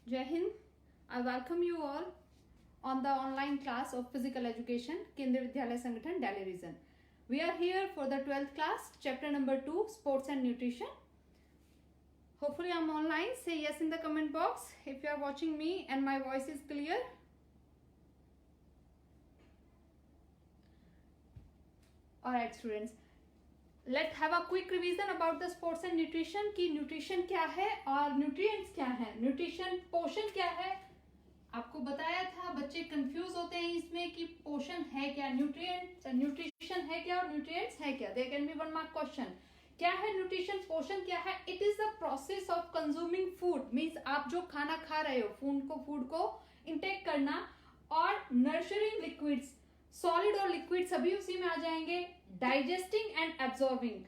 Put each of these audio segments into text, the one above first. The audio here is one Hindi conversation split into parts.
Jai Hind. I welcome you all on the online class of Physical Education, Kendriya Vidyalaya Sangathan, Delhi region. We are here for the 12th class, chapter number 2, Sports and Nutrition. Hopefully I'm online. Say yes in the comment box if you are watching me and my voice is clear. Alright students, let's have a quick revision about the sports and nutrition कि nutrition क्या है और nutrients क्या है, nutrition पोषण क्या है. आपको बताया था, बच्चे कंफ्यूज होते हैं इसमें कि पोषण है क्या, न्यूट्रिशन है क्या और न्यूट्रिएंट्स है क्या. There can be one mark question. क्या है न्यूट्रिशन, पोषण क्या है? It is the process of consuming food. Means आप जो खाना खा रहे हो, फूड को इंटेक करना, और नर्चरिंग लिक्विड्स, सॉलिड और लिक्विड सभी उसी में आ जाएंगे. डाइजेस्टिंग एंड एब्जॉर्बिंग,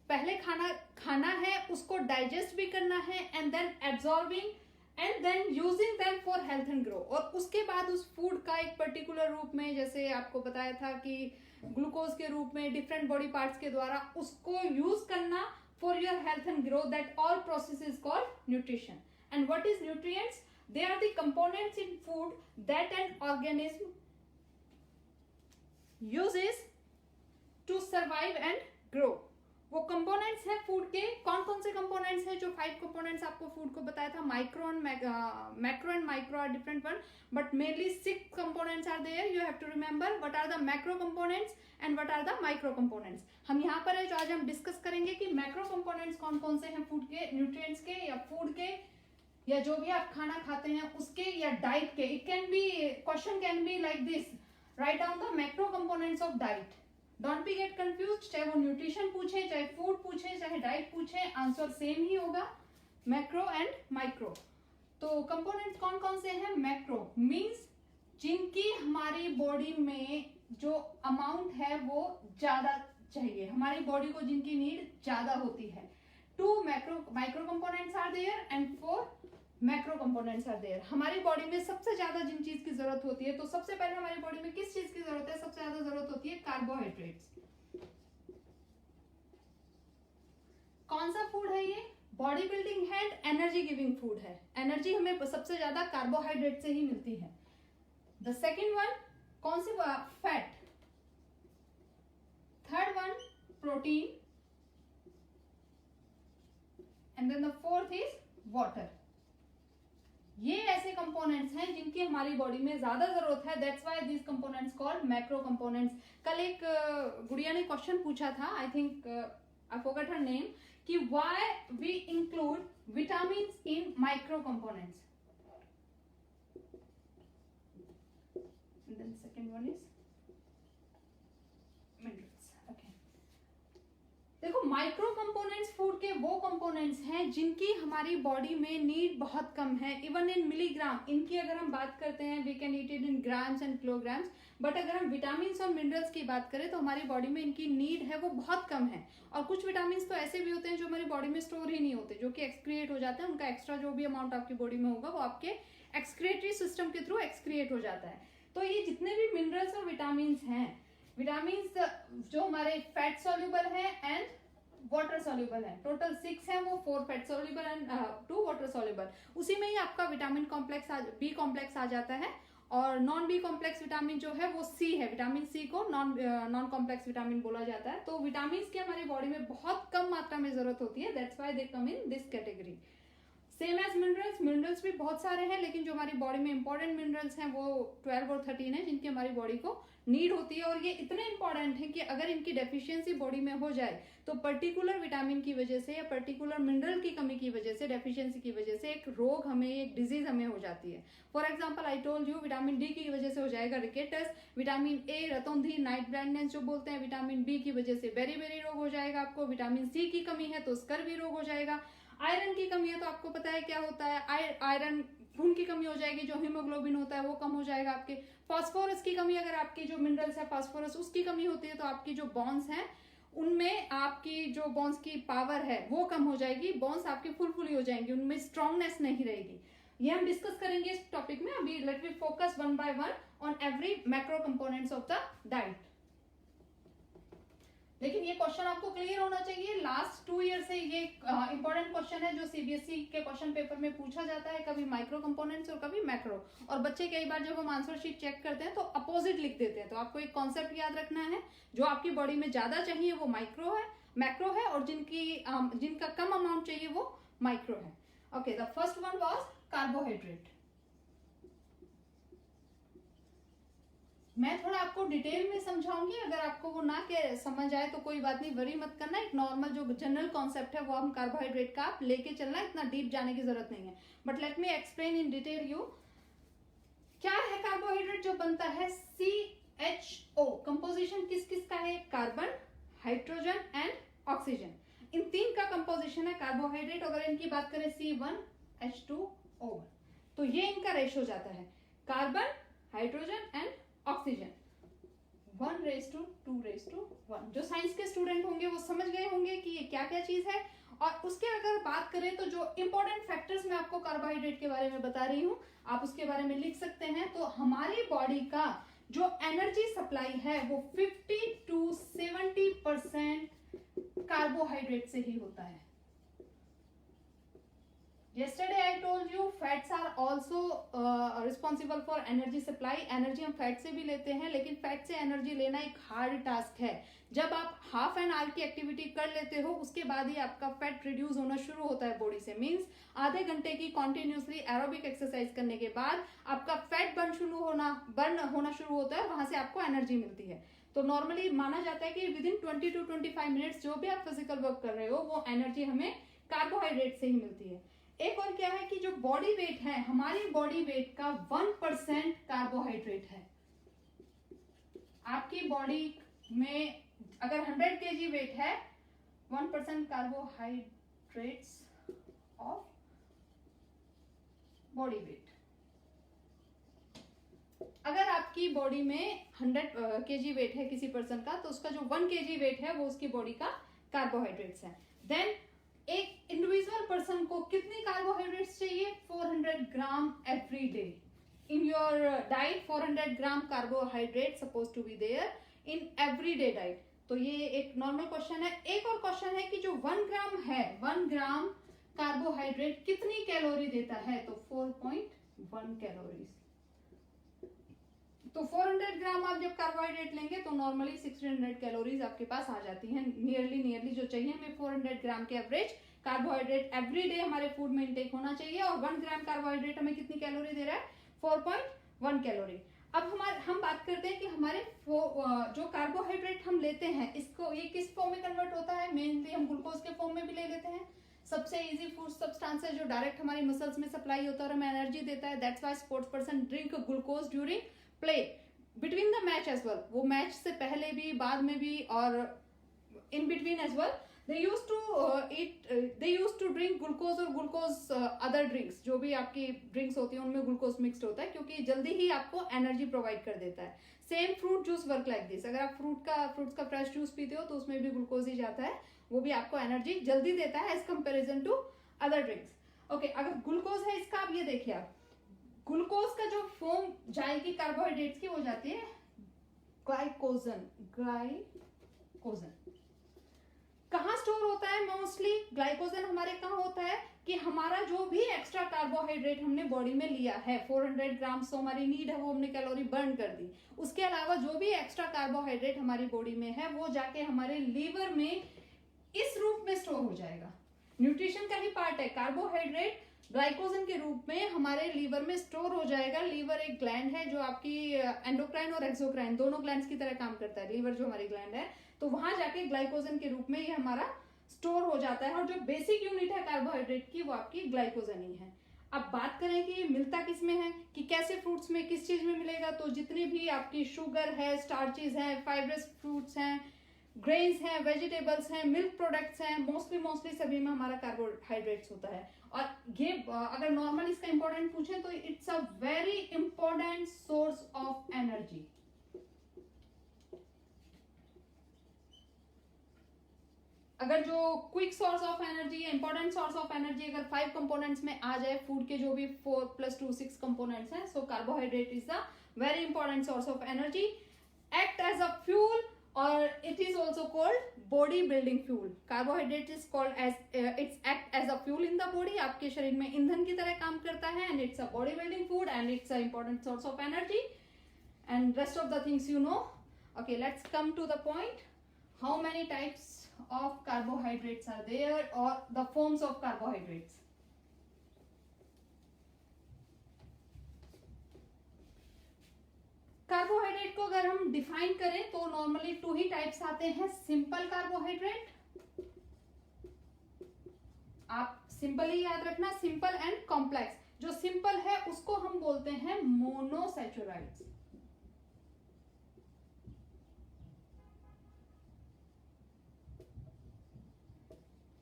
पहले खाना है, उसको डाइजेस्ट भी करना है, and then absorbing and then using them for health and grow. और उसके बाद उस फूड का एक पर्टिकुलर रूप में, जैसे आपको बताया था कि ग्लूकोज के रूप में डिफरेंट बॉडी पार्ट्स के द्वारा उसको यूज करना for your health and grow. That all process is called nutrition. And what is nutrients? They are the components in food that an organism uses to survive and grow. वो कंपोनेंट्स हैं फूड के. कौन कौन से कंपोनेंट्स हैं? जो 5 कंपोनेंट्स आपको फूड को बताया था, macro and micro are different one, but mainly 6 components are there. You have to remember what are the macro components and what are the micro components. हम यहाँ पर है जो आज हम डिस्कस करेंगे कि मैक्रो कंपोनेंट्स कौन कौन से हैं फूड के, न्यूट्रिएंट्स के, या फूड के, या जो भी आप खाना खाते हैं उसके, या डाइट के. It can be, question can be like this, write down the macro components of diet. Don't be get confuse. चाहे वो न्यूट्रिशन पूछे, चाहे फूड पूछे, चाहे डाइट पूछे, आंसर सेम ही होगा, मैक्रो एंड माइक्रो. तो कंपोनेंट्स कौन कौन से हैं? मैक्रो मींस जिनकी हमारी बॉडी में जो अमाउंट है वो ज्यादा चाहिए, हमारी बॉडी को जिनकी नीड ज्यादा होती है. 2 micro components are there and 4 macro components are there. हमारी बॉडी में सबसे ज्यादा जिन चीज की जरूरत होती है, तो सबसे पहले हमारी बॉडी में किस चीज की जरूरत है? सबसे ज्यादा जरूरत होती है कार्बोहाइड्रेट्स. कौन सा फूड है ये? Body building and energy giving food है. एनर्जी हमें सबसे ज्यादा कार्बोहाइड्रेट से ही मिलती है. द सेकेंड वन कौन सी? Fat. Third one protein, and then the fourth is water. ये ऐसे कंपोनेंट्स हैं जिनकी हमारी बॉडी में ज्यादा जरूरत है. That's why these components called macro components. कल एक गुड़िया ने क्वेश्चन पूछा था, I think I forgot her name, कि why we include vitamin in micro components. Then second one is minerals. Okay, देखो माइक्रो कंपोनेंट्स फूड के वो कंपोनेंट्स हैं जिनकी हमारी बॉडी में नीड बहुत कम है. इवन इन मिलीग्राम, इनकी अगर हम बात करते हैं, we can eat it in grams and kilograms, but अगर हम विटामिन और मिनरल्स की बात करें तो हमारी बॉडी में इनकी नीड है वो बहुत कम है. और कुछ विटामिन तो ऐसे भी होते हैं जो हमारी बॉडी में स्टोर ही नहीं होते, जो कि एक्सक्रिएट हो जाते हैं. उनका एक्स्ट्रा जो भी अमाउंट आपकी बॉडी में होगा वो आपके एक्सक्रिएटरी सिस्टम के थ्रू एक्सक्रिएट हो जाता है. तो ये जितने भी मिनरल्स और विटामिन हैं, विटामिन जो हमारे फैट सॉल्युबल है एंड वाटर सॉल्युबल है, टोटल 6 है, वो 4 fat soluble and 2 water soluble. उसी में ही आपका विटामिन कॉम्प्लेक्स, बी कॉम्प्लेक्स आ जाता है. और नॉन बी कॉम्प्लेक्स विटामिन जो है वो सी है. विटामिन सी को नॉन कॉम्प्लेक्स विटामिन बोला जाता है. तो विटामिन की हमारी बॉडी में बहुत कम मात्रा में जरूरत होती है. That's why they come in this category. Same as minerals. Minerals भी बहुत सारे हैं, लेकिन जो हमारी बॉडी में इंपॉर्टेंट मिनरल्स हैं वो 12 और 13 है, जिनकी हमारी बॉडी को नीड होती है. और ये इतने इंपॉर्टेंट है कि अगर इनकी डेफिशिएंसी बॉडी में हो जाए तो पर्टिकुलर विटामिन की वजह से या पर्टिकुलर मिनरल की कमी की वजह से, डेफिशिएंसी की वजह से एक रोग हमें, एक डिजीज हमें हो जाती है. For example I told you, vitamin D की वजह से हो जाएगा रिकेटस. विटामिन ए रतौंधी, नाइट ब्लाइंडनेस जो बोलते हैं. विटामिन बी की वजह से बेरी बेरी रोग हो जाएगा आपको. विटामिन सी की कमी है तो स्कर्वी रोग हो जाएगा. आयरन की कमी है तो आपको पता है क्या होता है, आयरन खून की कमी हो जाएगी, जो हीमोग्लोबिन होता है वो कम हो जाएगा आपके. फास्फोरस की कमी, अगर आपकी जो मिनरल्स है फास्फोरस उसकी कमी होती है तो आपकी जो बोन्स हैं उनमें, आपकी जो बोन्स की पावर है वो कम हो जाएगी. बोन्स आपकी फुलफुली हो जाएंगी, उनमें स्ट्रांगनेस नहीं रहेगी. ये हम डिस्कस करेंगे इस टॉपिक में. अभी let we focus one by one on every macro components of the diet. लेकिन ये क्वेश्चन आपको क्लियर होना चाहिए। लास्ट 2 ईयर से ये इंपॉर्टेंट क्वेश्चन है जो सीबीएसई के क्वेश्चन पेपर में पूछा जाता है, कभी माइक्रो कंपोनेंट्स और कभी मैक्रो। और बच्चे कई बार जब हम आंसर शीट चेक करते हैं तो अपोजिट लिख देते हैं। तो आपको एक कॉन्सेप्ट याद रखना है, जो आपकी बॉडी में ज्यादा चाहिए वो मैक्रो है, और जिनका कम अमाउंट चाहिए वो माइक्रो है। Okay, the first one was carbohydrate. मैं थोड़ा आपको डिटेल में समझाऊंगी, अगर आपको वो ना के समझ आए तो कोई बात नहीं, वरी मत करना। एक नॉर्मल जो जनरल कॉन्सेप्ट है वो हम कार्बोहाइड्रेट का आप लेके चलना, इतना डीप जाने की जरूरत नहीं है। But let me explain in detail you. क्या है कार्बोहाइड्रेट जो बनता है? CHO। कंपोजिशन किस किस का है? कार्बन, हाइड्रोजन एंड ऑक्सीजन, इन तीन का कंपोजिशन है कार्बोहाइड्रेट। अगर इनकी बात करें C1H2O, तो ये इनका रेशो जाता है कार्बन, हाइड्रोजन एंड ऑक्सीजन 1:2:1। जो साइंस के स्टूडेंट होंगे वो समझ गए होंगे कि ये क्या क्या चीज है। और उसके अगर बात करें तो जो इंपॉर्टेंट फैक्टर्स मैं आपको कार्बोहाइड्रेट के बारे में बता रही हूं, आप उसके बारे में लिख सकते हैं। तो हमारी बॉडी का जो एनर्जी सप्लाई है वो 50 to 70% कार्बोहाइड्रेट से ही होता है। Yesterday I told you fats are also responsible for energy supply। Energy हम फैट से भी लेते हैं, लेकिन फैट से एनर्जी लेना एक हार्ड टास्क है। जब आप हाफ एन आवर की एक्टिविटी कर लेते हो उसके बाद ही आपका फैट रिड्यूस होना शुरू होता है बॉडी से। मींस आधे घंटे की कॉन्टिन्यूसली एरोबिक एक्सरसाइज करने के बाद आपका फैट बर्न होना शुरू होता है, वहां से आपको एनर्जी मिलती है। तो नॉर्मली माना जाता है कि विदिन 20 to 25 मिनट्स जो भी आप फिजिकल वर्क कर रहे हो वो एनर्जी हमें कार्बोहाइड्रेट से ही मिलती है। एक और क्या है कि जो बॉडी वेट है, हमारी बॉडी वेट का 1% कार्बोहाइड्रेट है। आपकी बॉडी में अगर 100 kg वेट है, 1% कार्बोहाइड्रेट्स ऑफ बॉडी वेट। अगर आपकी बॉडी में 100 kg वेट है किसी पर्सन का, तो उसका जो 1 kg वेट है वो उसकी बॉडी का कार्बोहाइड्रेट्स है। देन एक इंडिविजुअल पर्सन को कितनी कार्बोहाइड्रेट्स चाहिए? 400 gram every. In your diet 400 gram carbohydrate suppose to be there in everyday diet. तो ये एक नॉर्मल क्वेश्चन है। एक और क्वेश्चन है कि जो 1 ग्राम है, 1 ग्राम कार्बोहाइड्रेट कितनी कैलोरी देता है? तो 4.1 कैलोरीज। तो 400 ग्राम आप जब कार्बोहाइड्रेट लेंगे तो नॉर्मली 1600 कैलोरीज आपके पास आ जाती हैं। नियरली जो चाहिए हमें 400 ग्राम के एवरेज कार्बोहाइड्रेट एवरी डे हमारे फूड में इंटेक होना चाहिए। और 1 ग्राम कार्बोहाइड्रेट हमें कितनी कैलोरी दे रहा है? 4.1 कैलोरी। अब हम बात करते हैं कि हमारे जो कार्बोहाइड्रेट हम लेते हैं इसको ये किस फॉर्म में कन्वर्ट होता है? मेनली हम ग्लूकोज के फॉर्म में भी ले लेते हैं। सबसे इजी फूड सब्सटेंस है जो डायरेक्ट हमारी मसल्स में सप्लाई होता है और हमें एनर्जी देता है। That's why sports person drink glucose during play, between the match as well. वो मैच से पहले भी, बाद में भी और in between as well they used to drink glucose और glucose other drinks। जो भी आपकी ड्रिंक्स होती है उनमें ग्लूकोज मिक्सड होता है क्योंकि जल्दी ही आपको एनर्जी प्रोवाइड कर देता है। Same fruit juice work like this. अगर आप फ्रूट्स का फ्रेश जूस पीते हो तो उसमें भी ग्लूकोज ही जाता है, वो भी आपको एनर्जी जल्दी देता है as comparison to other drinks. Okay, अगर ग्लूकोज है इसका, आप ये देखिए, आप ग्लूकोज का जो फॉर्म जाएगी कार्बोहाइड्रेट्स की वो जाती है ग्लाइकोजन। कहाँ स्टोर होता है? मोस्टली ग्लाइकोजन हमारे कहाँ होता है कि हमारा जो भी एक्स्ट्रा कार्बोहाइड्रेट हमने बॉडी में लिया है 400 ग्राम, सो हमारी नीड है, वो हमने कैलोरी बर्न कर दी। उसके अलावा जो भी एक्स्ट्रा कार्बोहाइड्रेट हमारी बॉडी में है वो जाके हमारे लीवर में इस रूप में स्टोर हो जाएगा। न्यूट्रिशन का ही पार्ट है। कार्बोहाइड्रेट ग्लाइकोजन के रूप में हमारे लीवर में स्टोर हो जाएगा। लीवर एक ग्लैंड है जो आपकी एंडोक्राइन और एक्सोक्राइन दोनों ग्लैंड्स की तरह काम करता है। लीवर जो हमारी ग्लैंड है, तो वहां जाके ग्लाइकोजन के रूप में ये हमारा स्टोर हो जाता है। और जो बेसिक यूनिट है कार्बोहाइड्रेट की वो आपकी ग्लाइकोजन ही है। अब बात करें कि मिलता किस में है, कि कैसे फ्रूट्स में किस चीज में मिलेगा, तो जितनी भी आपकी शुगर है, स्टार्चेज है, फाइब्रस फ्रूट्स हैं, ग्रेन्स हैं, वेजिटेबल्स हैं, मिल्क प्रोडक्ट्स हैं, मोस्टली सभी में हमारा कार्बोहाइड्रेट्स होता है। और ये अगर नॉर्मल इसका इंपॉर्टेंट पूछे तो it's a very important source of energy. अगर जो क्विक सोर्स ऑफ एनर्जी या इंपॉर्टेंट सोर्स ऑफ एनर्जी अगर 5 कंपोनेंट्स में आ जाए, फूड के जो भी 4 + 2 6 कंपोनेंट्स हैं, so carbohydrate is the very important source of energy, act as a fuel और it is also called body building fuel. Carbohydrate is called as it's act as a fuel in the body. आपके शरीर में ईंधन की तरह काम करता है. And it's a body building food and it's a important source of energy. And rest of the things you know. Okay, let's come to the point. How many types of carbohydrates are there और the forms of carbohydrates. Carbohydrate को अगर हम डिफाइन करें तो नॉर्मली 2 ही टाइप्स आते हैं. सिंपल कार्बोहाइड्रेट, आप सिंपल ही याद रखना, सिंपल एंड कॉम्प्लेक्स. जो सिंपल है उसको हम बोलते हैं मोनोसैचुराइड्स.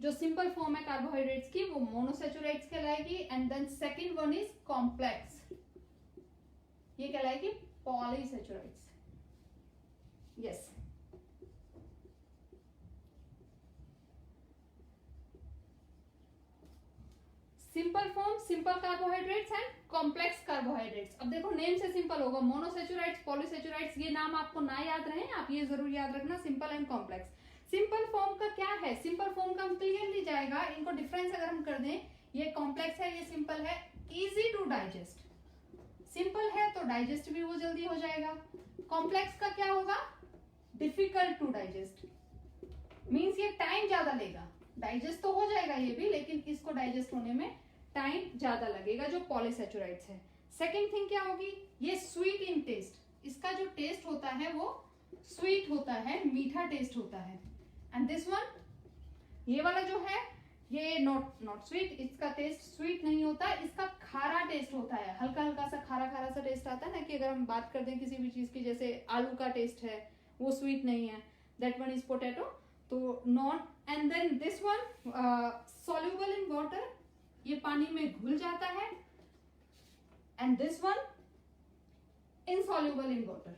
जो सिंपल फॉर्म है कार्बोहाइड्रेट्स की वो मोनोसैचुराइड्स कहलाएगी. And then second one is complex, ये कहलाएगी polysaccharides. Yes, simple form simple carbohydrates and complex carbohydrates. अब देखो नेम से सिंपल होगा, मोनोसैचुराइड्स, पॉलीसैचुराइड्स. ये नाम आपको ना याद रहे, आप ये जरूर याद रखना, simple and complex. Simple form का क्या है, सिंपल फॉर्म का हम क्लियरली जाएगा. इनको डिफरेंस अगर हम कर दें, ये कॉम्प्लेक्स है, ये सिंपल है. इजी टू डाइजेस्ट, सिंपल है तो डाइजेस्ट भी वो जल्दी हो जाएगा. कॉम्प्लेक्स का क्या होगा, डिफिकल्ट टू डाइजेस्ट, मीन्स ये टाइम ज्यादा लेगा. डाइजेस्ट तो हो जाएगा ये भी, लेकिन इसको डाइजेस्ट होने में टाइम ज्यादा लगेगा, जो पॉलीसैचुराइड्स है. सेकेंड थिंग क्या होगी, ये स्वीट इन टेस्ट. इसका जो टेस्ट होता है वो स्वीट होता है, मीठा टेस्ट होता है. एंड दिस वन, ये वाला जो है ये नॉट स्वीट, इसका टेस्ट स्वीट नहीं होता, इसका खारा टेस्ट होता है. हल्का हल्का सा खारा खारा सा टेस्ट आता है ना, कि अगर हम बात करते हैं किसी भी चीज की, जैसे आलू का टेस्ट है वो स्वीट नहीं है, दैट वन इज पोटैटो, तो not. And then this one soluble in water, ये पानी में घुल जाता है. And this one insoluble in water.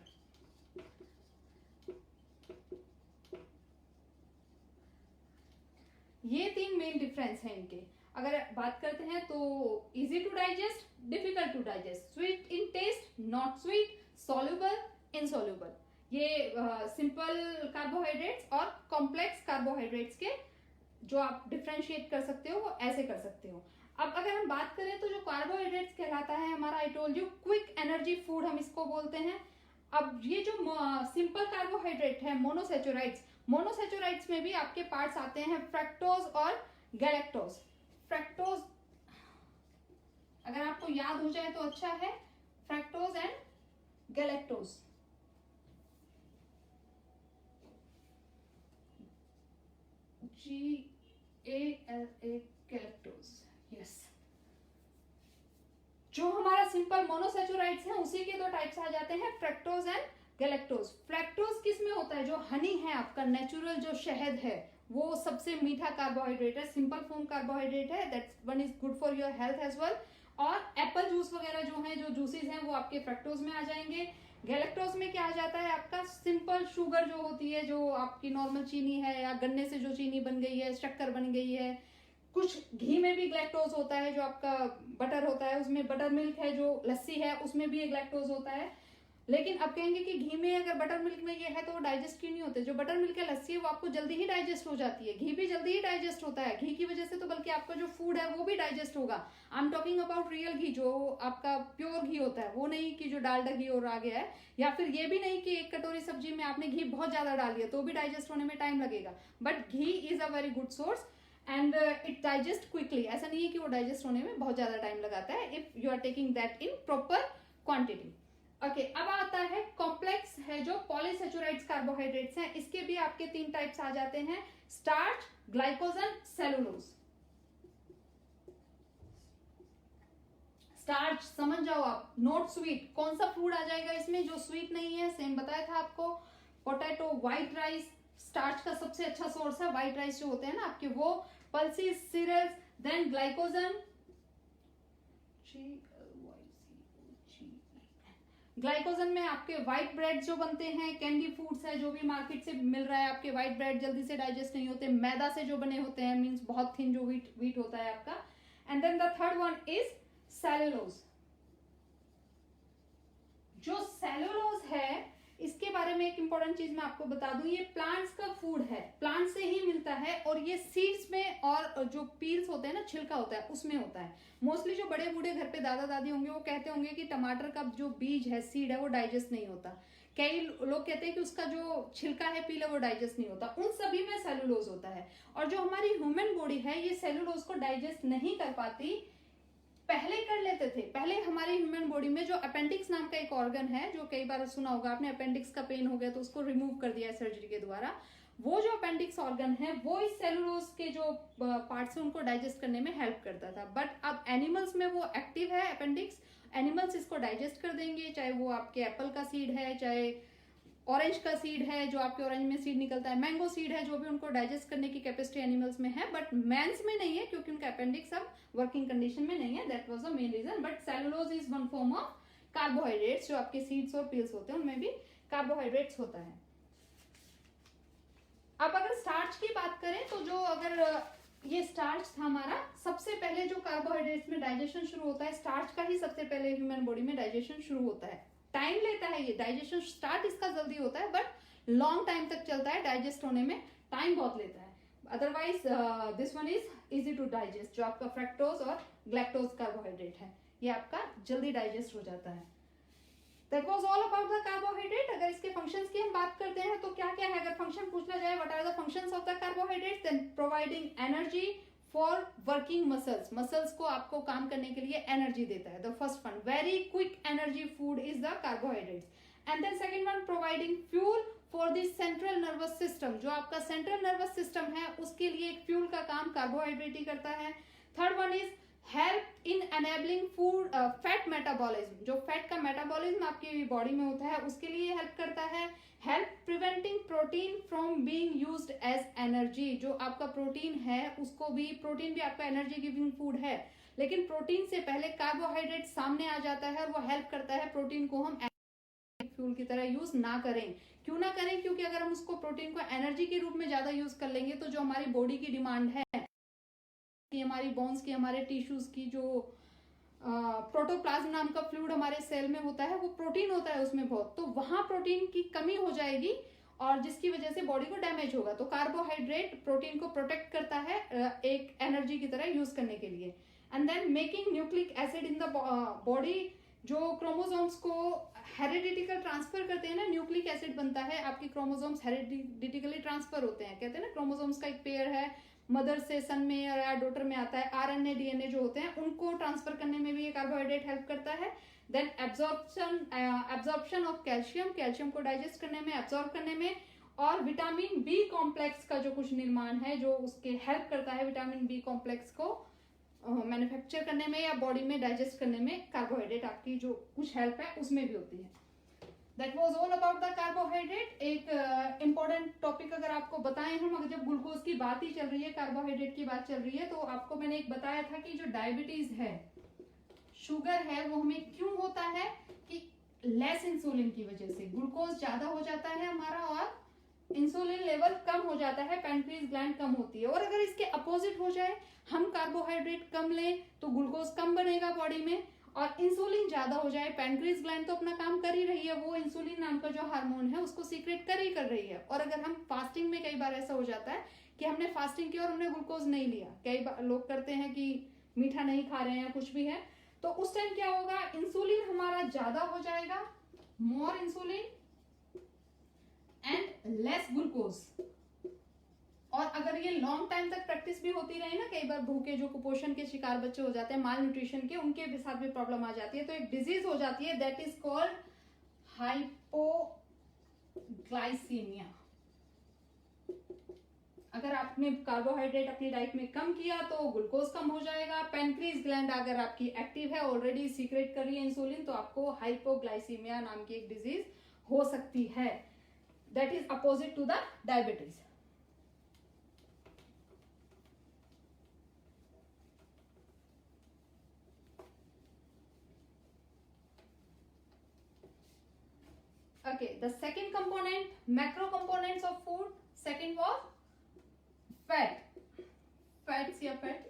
ये 3 मेन डिफरेंस है इनके. अगर बात करते हैं तो easy to digest, difficult to digest, sweet in taste, not sweet, soluble, insoluble. ये सिंपल कार्बोहाइड्रेट्स और कॉम्प्लेक्स कार्बोहाइड्रेट्स के जो आप डिफरेंशिएट कर सकते हो वो ऐसे कर सकते हो. अब अगर हम बात करें तो जो कार्बोहाइड्रेट्स कहलाता है हमारा, आई told you, quick energy food हम इसको बोलते हैं. अब ये जो सिंपल कार्बोहाइड्रेट है मोनोसैचुराइड्स, मोनोसैचुराइड्स में भी आपके पार्ट्स आते हैं फ्रक्टोज और गैलेक्टोज. फ्रक्टोज अगर आपको याद हो जाए तो अच्छा है, fructose and galactose. GALA galactose. Yes, जो हमारा सिंपल मोनोसैचुराइड्स है उसी के 2 टाइप्स आ जाते हैं, फ्रक्टोज एंड गैलेक्टोज. फ्रक्टोज किस में होता है, जो हनी है आपका नेचुरल जो शहद है, वो सबसे मीठा कार्बोहाइड्रेट है, सिंपल फॉर्म कार्बोहाइड्रेट है. That one is good for your health as well. और एप्पल जूस वगैरह जो है, जो जूसेस हैं, वो आपके फ्रक्टोज में आ जाएंगे. गैलेक्टोज में क्या आ जाता है आपका, सिंपल शुगर जो होती है, जो आपकी नॉर्मल चीनी है या गन्ने से जो चीनी बन गई है, शक्कर बन गई है. कुछ घी में भी ग्लैक्टोज होता है, जो आपका बटर होता है उसमें, बटर मिल्क है जो लस्सी है उसमें भी ग्लैक्टोज होता है. लेकिन अब कहेंगे कि घी में अगर बटर मिल्क में ये है तो वो डाइजेस्ट क्यों नहीं होते. जो बटर मिल्क है, लस्सी है, वो आपको जल्दी ही डाइजेस्ट हो जाती है. घी भी जल्दी ही डाइजेस्ट होता है, घी की वजह से तो बल्कि आपका जो फूड है वो भी डाइजेस्ट होगा. I am talking about real ghee, जो आपका प्योर घी होता है, वो नहीं कि जो डालडा घी और आ गया है. या फिर ये भी नहीं कि एक कटोरी सब्जी में आपने घी बहुत ज्यादा डाल दिया तो भी डाइजेस्ट होने में टाइम लगेगा. But ghee is a very good source and it digest quickly. ऐसा नहीं है कि वो डाइजेस्ट होने में बहुत ज्यादा टाइम लगाता है, if you are taking that in proper quantity. Okay, अब आता है कॉम्प्लेक्स है, जो पॉलीसैचुराइड्स कार्बोहाइड्रेट्स हैं. इसके भी आपके 3 टाइप्स आ जाते हैं, स्टार्च, ग्लाइकोजन, सेलुलोज. स्टार्च समझ जाओ आप, नॉट स्वीट. कौन सा फूड आ जाएगा इसमें जो स्वीट नहीं है, सेम बताया था आपको, पोटैटो, व्हाइट राइस. स्टार्च का सबसे अच्छा सोर्स है व्हाइट राइस जो होते हैं ना आपके, वो, pulses, cereals. Then glycogen, glycogen में आपके व्हाइट ब्रेड जो बनते हैं, कैंडी फूड्स है जो भी मार्केट से मिल रहा है आपके, व्हाइट ब्रेड जल्दी से डाइजेस्ट नहीं होते, मैदा से जो बने होते हैं, मींस बहुत थिन जो व्हीट होता है आपका. And then the third one is cellulose. जो सेलुलोज है इसके बारे में एक इंपॉर्टेंट चीज मैं आपको बता दूं, ये प्लांट्स का फूड है, प्लांट से ही मिलता है और ये सीड्स में और जो पील्स होते हैं ना, छिलका होता है उसमें होता है। मोस्टली जो बड़े बूढ़े घर पे दादा दादी होंगे वो कहते होंगे कि टमाटर का जो बीज है, सीड है, वो डाइजेस्ट नहीं होता। कई लोग कहते हैं कि उसका जो छिलका है पीला वो डाइजेस्ट नहीं होता। उन सभी में सेलुलोज होता है और जो हमारी ह्यूमन बॉडी है ये सेलुलोज को डाइजेस्ट नहीं कर पाती। पहले कर लेते थे, पहले हमारी ह्यूमन बॉडी में जो अपेंडिक्स नाम का एक ऑर्गन है, जो कई बार सुना होगा आपने, अपेंडिक्स का पेन हो गया तो उसको रिमूव कर दिया सर्जरी के द्वारा। वो जो अपेंडिक्स ऑर्गन है वो इस सेलुलोज के जो पार्ट्स हैं उनको डाइजेस्ट करने में हेल्प करता था। बट अब एनिमल्स में वो एक्टिव है अपेंडिक्स, एनिमल्स इसको डाइजेस्ट कर देंगे, चाहे वो आपके एप्पल का सीड है, चाहे ऑरेंज का सीड है, जो आपके ऑरेंज में सीड निकलता है, मैंगो सीड है, जो भी उनको डाइजेस्ट करने की कैपेसिटी एनिमल्स में है, बट मैंस में नहीं है क्योंकि उनका अपेंडिक्स अब वर्किंग कंडीशन में नहीं है। That was the main reason. But cellulose is one form of carbohydrates, जो आपके सीड्स और पील्स होते हैं उनमें भी कार्बोहाइड्रेट्स होता है। अब अगर स्टार्च की बात करें तो जो अगर ये स्टार्च था हमारा, सबसे पहले जो कार्बोहाइड्रेट्स में डाइजेशन शुरू होता है, स्टार्च का ही सबसे पहले ह्यूमन बॉडी में डाइजेशन शुरू होता है। टाइम लेता है ये डाइजेशन, स्टार्ट इसका जल्दी होता है बट लॉन्ग टाइम तक चलता है, डाइजेस्ट होने में टाइम बहुत लेता है। Otherwise this one is easy to digest, जो आपका फ्रक्टोज और ग्लैक्टोज कार्बोहाइड्रेट है ये आपका जल्दी डाइजेस्ट हो जाता है। That was all about the carbohydrate। अगर इसके फंक्शंस की हम बात करते हैं तो क्या क्या है, अगर फंक्शन पूछना जाए what are the functions of the carbohydrates, then providing energy for working muscles, muscles को आपको काम करने के लिए एनर्जी देता है। The first one, very quick energy food is the carbohydrates. And then second one, providing fuel for the central nervous system, जो आपका सेंट्रल नर्वस सिस्टम है उसके लिए एक फ्यूल का काम कार्बोहाइड्रेट ही करता है। Third one is help in enabling food fat metabolism, जो फैट का मेटाबॉलिज्म आपकी बॉडी में होता है उसके लिए हेल्प करता है। Help preventing protein from being used as energy, जो आपका प्रोटीन है उसको भी, प्रोटीन भी आपका एनर्जी गिविंग फूड है, लेकिन प्रोटीन से पहले कार्बोहाइड्रेट सामने आ जाता है और वो हेल्प करता है प्रोटीन को हम फ्यूल की तरह यूज ना करें। क्यों ना करें, क्योंकि अगर हम उसको प्रोटीन को एनर्जी के रूप में ज्यादा यूज कर लेंगे तो जो हमारी बॉडी की डिमांड है कि हमारी बोन्स की, हमारे टिश्यूज की, जो प्रोटोप्लाज्म नाम का फ्लूइड हमारे सेल में होता है वो प्रोटीन होता है उसमें बहुत, तो वहां प्रोटीन की कमी हो जाएगी और जिसकी वजह से बॉडी को डैमेज होगा। तो कार्बोहाइड्रेट प्रोटीन को प्रोटेक्ट करता है एक एनर्जी की तरह यूज करने के लिए। And then making nucleic acid in the body, जो क्रोमोसोम्स को हेरिडिटिकल ट्रांसफर करते हैं ना, न्यूक्लिक एसिड बनता है, आपके क्रोमोसोम्स हेरिडिटिकली ट्रांसफर होते हैं। कहते हैं ना क्रोमोसोम्स का एक पेयर है, मदर से सन में या डॉटर में आता है, आरएनए डीएनए जो होते हैं उनको ट्रांसफर करने में भी ये कार्बोहाइड्रेट हेल्प करता है। Then absorption of calcium, calcium को डाइजेस्ट करने में, एब्जॉर्ब करने में, और विटामिन बी कॉम्प्लेक्स का जो कुछ निर्माण है जो उसके हेल्प करता है विटामिन बी कॉम्प्लेक्स को मैन्युफैक्चर करने में या बॉडी में डाइजेस्ट करने में, कार्बोहाइड्रेट आपकी जो कुछ हेल्प है उसमें भी होती है। That was all about the carbohydrate। एक इम्पोर्टेंट टॉपिक अगर आपको बताएं हम, अगर जब ग्लूकोज की बात ही चल रही है, कार्बोहाइड्रेट की बात चल रही है, तो आपको मैंने एक बताया था कि जो डायबिटीज है, शुगर है, वो हमें क्यों होता है कि लेस इंसुलिन की वजह से ग्लूकोज ज्यादा हो जाता है हमारा और इंसुलिन लेवल कम हो जाता है, पैनक्रियाज ग्लैंड कम होती है। और अगर इसके अपोजिट हो जाए, हम कार्बोहाइड्रेट कम लें तो ग्लूकोज कम बनेगा बॉडी में, और इंसुलिन ज्यादा हो जाए, पैनक्रियाज ग्लैंड तो अपना काम कर ही रही है, वो इंसुलिन नाम का जो हार्मोन है उसको सीक्रेट कर रही है। और अगर हम फास्टिंग में, कई बार ऐसा हो जाता है कि हमने फास्टिंग की और हमने ग्लूकोज नहीं लिया, कई बार लोग करते हैं कि मीठा नहीं खा रहे हैं कुछ भी है, तो उस टाइम क्या होगा, इंसुलिन हमारा ज्यादा हो जाएगा, more insulin and less glucose. और अगर ये लॉन्ग टाइम तक प्रैक्टिस भी होती रहे ना, कई बार भूखे जो कुपोषण के शिकार बच्चे हो जाते हैं, माल न्यूट्रिशन के, उनके भी साथ भी प्रॉब्लम आ जाती है, तो एक डिजीज हो जाती है दैट इज कॉल्ड हाइपोग्लाइसीमिया। अगर आपने कार्बोहाइड्रेट अपनी डाइट में कम किया तो ग्लूकोज कम हो जाएगा, पैनक्रियाज ग्लैंड अगर आपकी एक्टिव है, ऑलरेडी सीक्रेट कर रही है इंसुलिन, तो आपको हाइपोग्लाइसीमिया नाम की एक डिजीज हो सकती है, that is opposite to the diabetes. Okay, the second component, macro components of food, second was fat, fats या fat,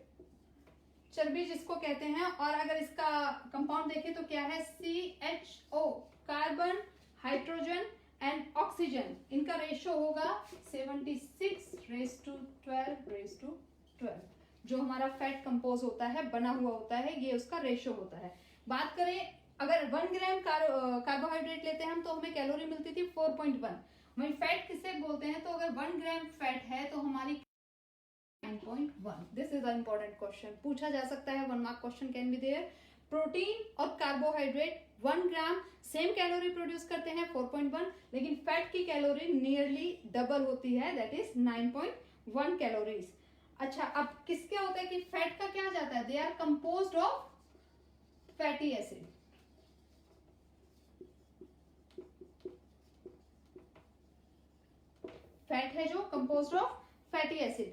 चर्बी जिसको कहते हैं। और अगर इसका कंपाउंड देखें तो क्या है, CHO, carbon, hydrogen and oxygen, इनका रेशो होगा 76:12:12, जो हमारा फैट कंपोज होता है, बना हुआ होता है, ये उसका रेशो होता है। बात करें अगर 1 ग्राम कार्बोहाइड्रेट लेते हैं हम तो हमें कैलोरी मिलती थी 4.1। वही फैट किसे बोलते हैं, तो अगर 1 ग्राम फैट है तो हमारी 9.1। This is a important question, पूछा जा सकता है, 1 mark question can be there. Protein और carbohydrate 1 gram same calorie produce करते हैं 4.1, लेकिन फैट की कैलोरी नियरली डबल होती है, दैट इज 9.1 कैलोरीज। अच्छा, अब किसके होता है कि फैट का क्या जाता है, they are composed of fatty acid. Fat है जो composed of fatty acid.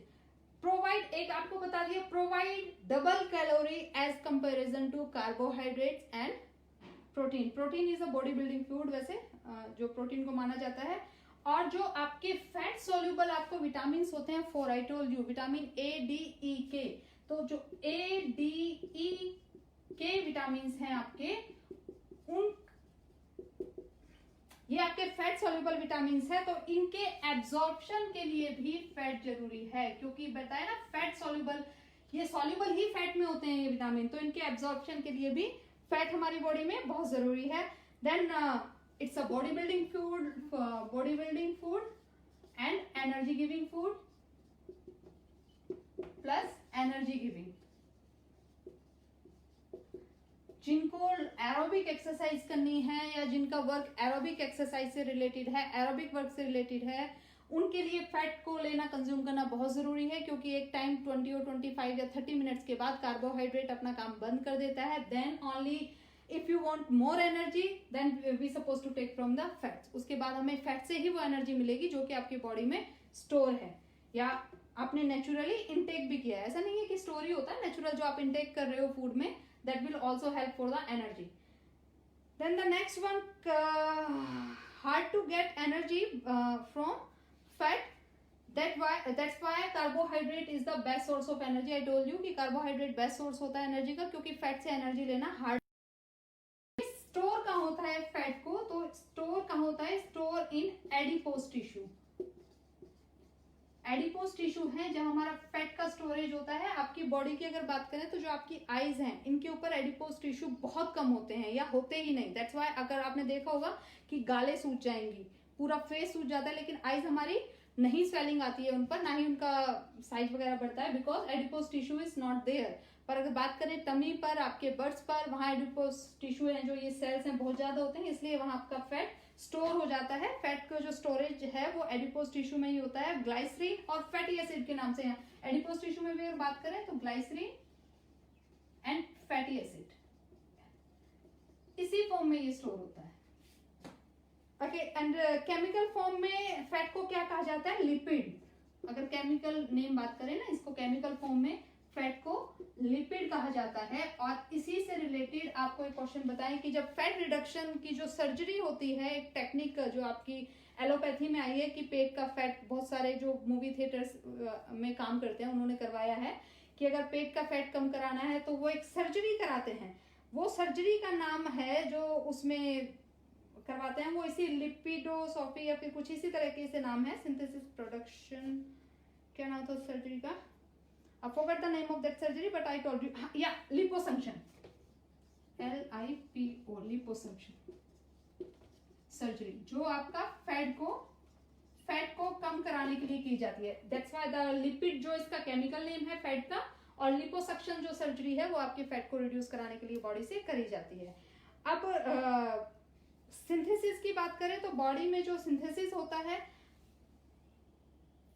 Provide, एक आपको बता दिया, provide double calorie as comparison to carbohydrates and protein. Protein is a body building food, वैसे जो प्रोटीन को माना जाता है। और जो आपके फैट सोल्यूबल आपको विटामिन होते हैं, 4 I told you, vitamin A, D, E, K. तो जो ए, डी, ई, के विटामिन हैं आपके, उन ये आपके फैट सोल्यूबल विटामिन है, तो इनके एब्जॉर्प्शन के लिए भी फैट जरूरी है, क्योंकि बताया ना फैट सोल्यूबल, ये सोल्यूबल ही फैट में होते हैं ये विटामिन, तो इनके एब्जॉर्प्शन के लिए भी फैट हमारी बॉडी में बहुत जरूरी है। Then it's a body building food and energy giving food plus energy giving. जिनको एरोबिक एक्सरसाइज करनी है या जिनका वर्क एरोबिक एक्सरसाइज से रिलेटेड है, एरोबिक वर्क से रिलेटेड है, उनके लिए फैट को लेना, कंज्यूम करना बहुत जरूरी है, क्योंकि एक टाइम 20 और 25 या 30 मिनट्स के बाद कार्बोहाइड्रेट अपना काम बंद कर देता है। Then only if you want more energy then we suppose to take from the fats. उसके बाद हमें फैट से ही वो एनर्जी मिलेगी जो कि आपकी बॉडी में स्टोर है या आपने नेचुरली इनटेक भी किया है। ऐसा नहीं है कि स्टोर ही होता है, नेचुरल जो आप इनटेक कर रहे हो फूड में, that will also help for the energy. Then the next one, hard to get energy from fat, that's why carbohydrate is the best source of energy. I told you कि carbohydrate best source होता है एनर्जी का, क्योंकि फैट से एनर्जी लेना हार्ड। स्टोर कहाँ होता है फैट को, तो स्टोर कहाँ होता है, store in adipose tissue. Adipose tissue है जहां हमारा फैट का स्टोरेज होता है। आपकी बॉडी की अगर बात करें तो जो आपकी आईज हैं, इनके ऊपर एडिपोज टिश्यू बहुत कम होते हैं या होते ही नहीं। दैट्स व्हाई अगर आपने देखा होगा कि गालें सूज जाएंगी, पूरा फेस सूज जाता है, लेकिन आईज हमारी नहीं स्वेलिंग आती है उन पर, ना ही उनका साइज वगैरह बढ़ता है, because adipose tissue is not there. पर अगर बात करें टमी पर, आपके बर्ड्स पर, वहां एडिपोज टिश्यू है, जो ये सेल्स हैं बहुत ज्यादा होते हैं, इसलिए वहां आपका फैट स्टोर हो जाता है। फैट का जो स्टोरेज है वो एडिपोज टिश्यू में ही होता है, ग्लाइसरीन और फैटी एसिड के नाम से। एडिपोज टिश्यू में भी अगर बात करें तो ग्लाइसरीन एंड फैटी एसिड, इसी फॉर्म में ये स्टोर होता है। ओके, एंड केमिकल फॉर्म में फैट को क्या कहा जाता है, लिपिड। अगर केमिकल नेम बात करें ना, इसको केमिकल फॉर्म में फैट को लिपिड कहा जाता है। और इसी से रिलेटेड आपको एक क्वेश्चन बताएं कि जब फैट रिडक्शन की जो सर्जरी होती है, एक टेक्निक जो आपकी एलोपैथी में आई है कि पेट का फैट, बहुत सारे जो मूवी थिएटर्स में काम करते हैं उन्होंने करवाया है कि अगर पेट का फैट कम कराना है तो वो एक सर्जरी कराते हैं। वो सर्जरी का नाम है जो उसमें करवाते हैं, वो इसी लिपिडोसॉफी या फिर कुछ इसी तरीके से नाम है, सिंथेसिस प्रोडक्शन, क्या नाम था उस सर्जरी का, I forgot the name of that surgery, but I told you. Yeah, liposuction. LIPO, liposuction surgery, जो आपका फैट को कम कराने के लिए की जाती है। That's why the lipid जो इसका केमिकल नेम है फैट का, और लिपोसक्शन जो सर्जरी है वो आपके फैट को रिड्यूस कराने के लिए बॉडी से करी जाती है। अब सिंथेसिस की बात करें तो बॉडी में जो सिंथेसिस होता है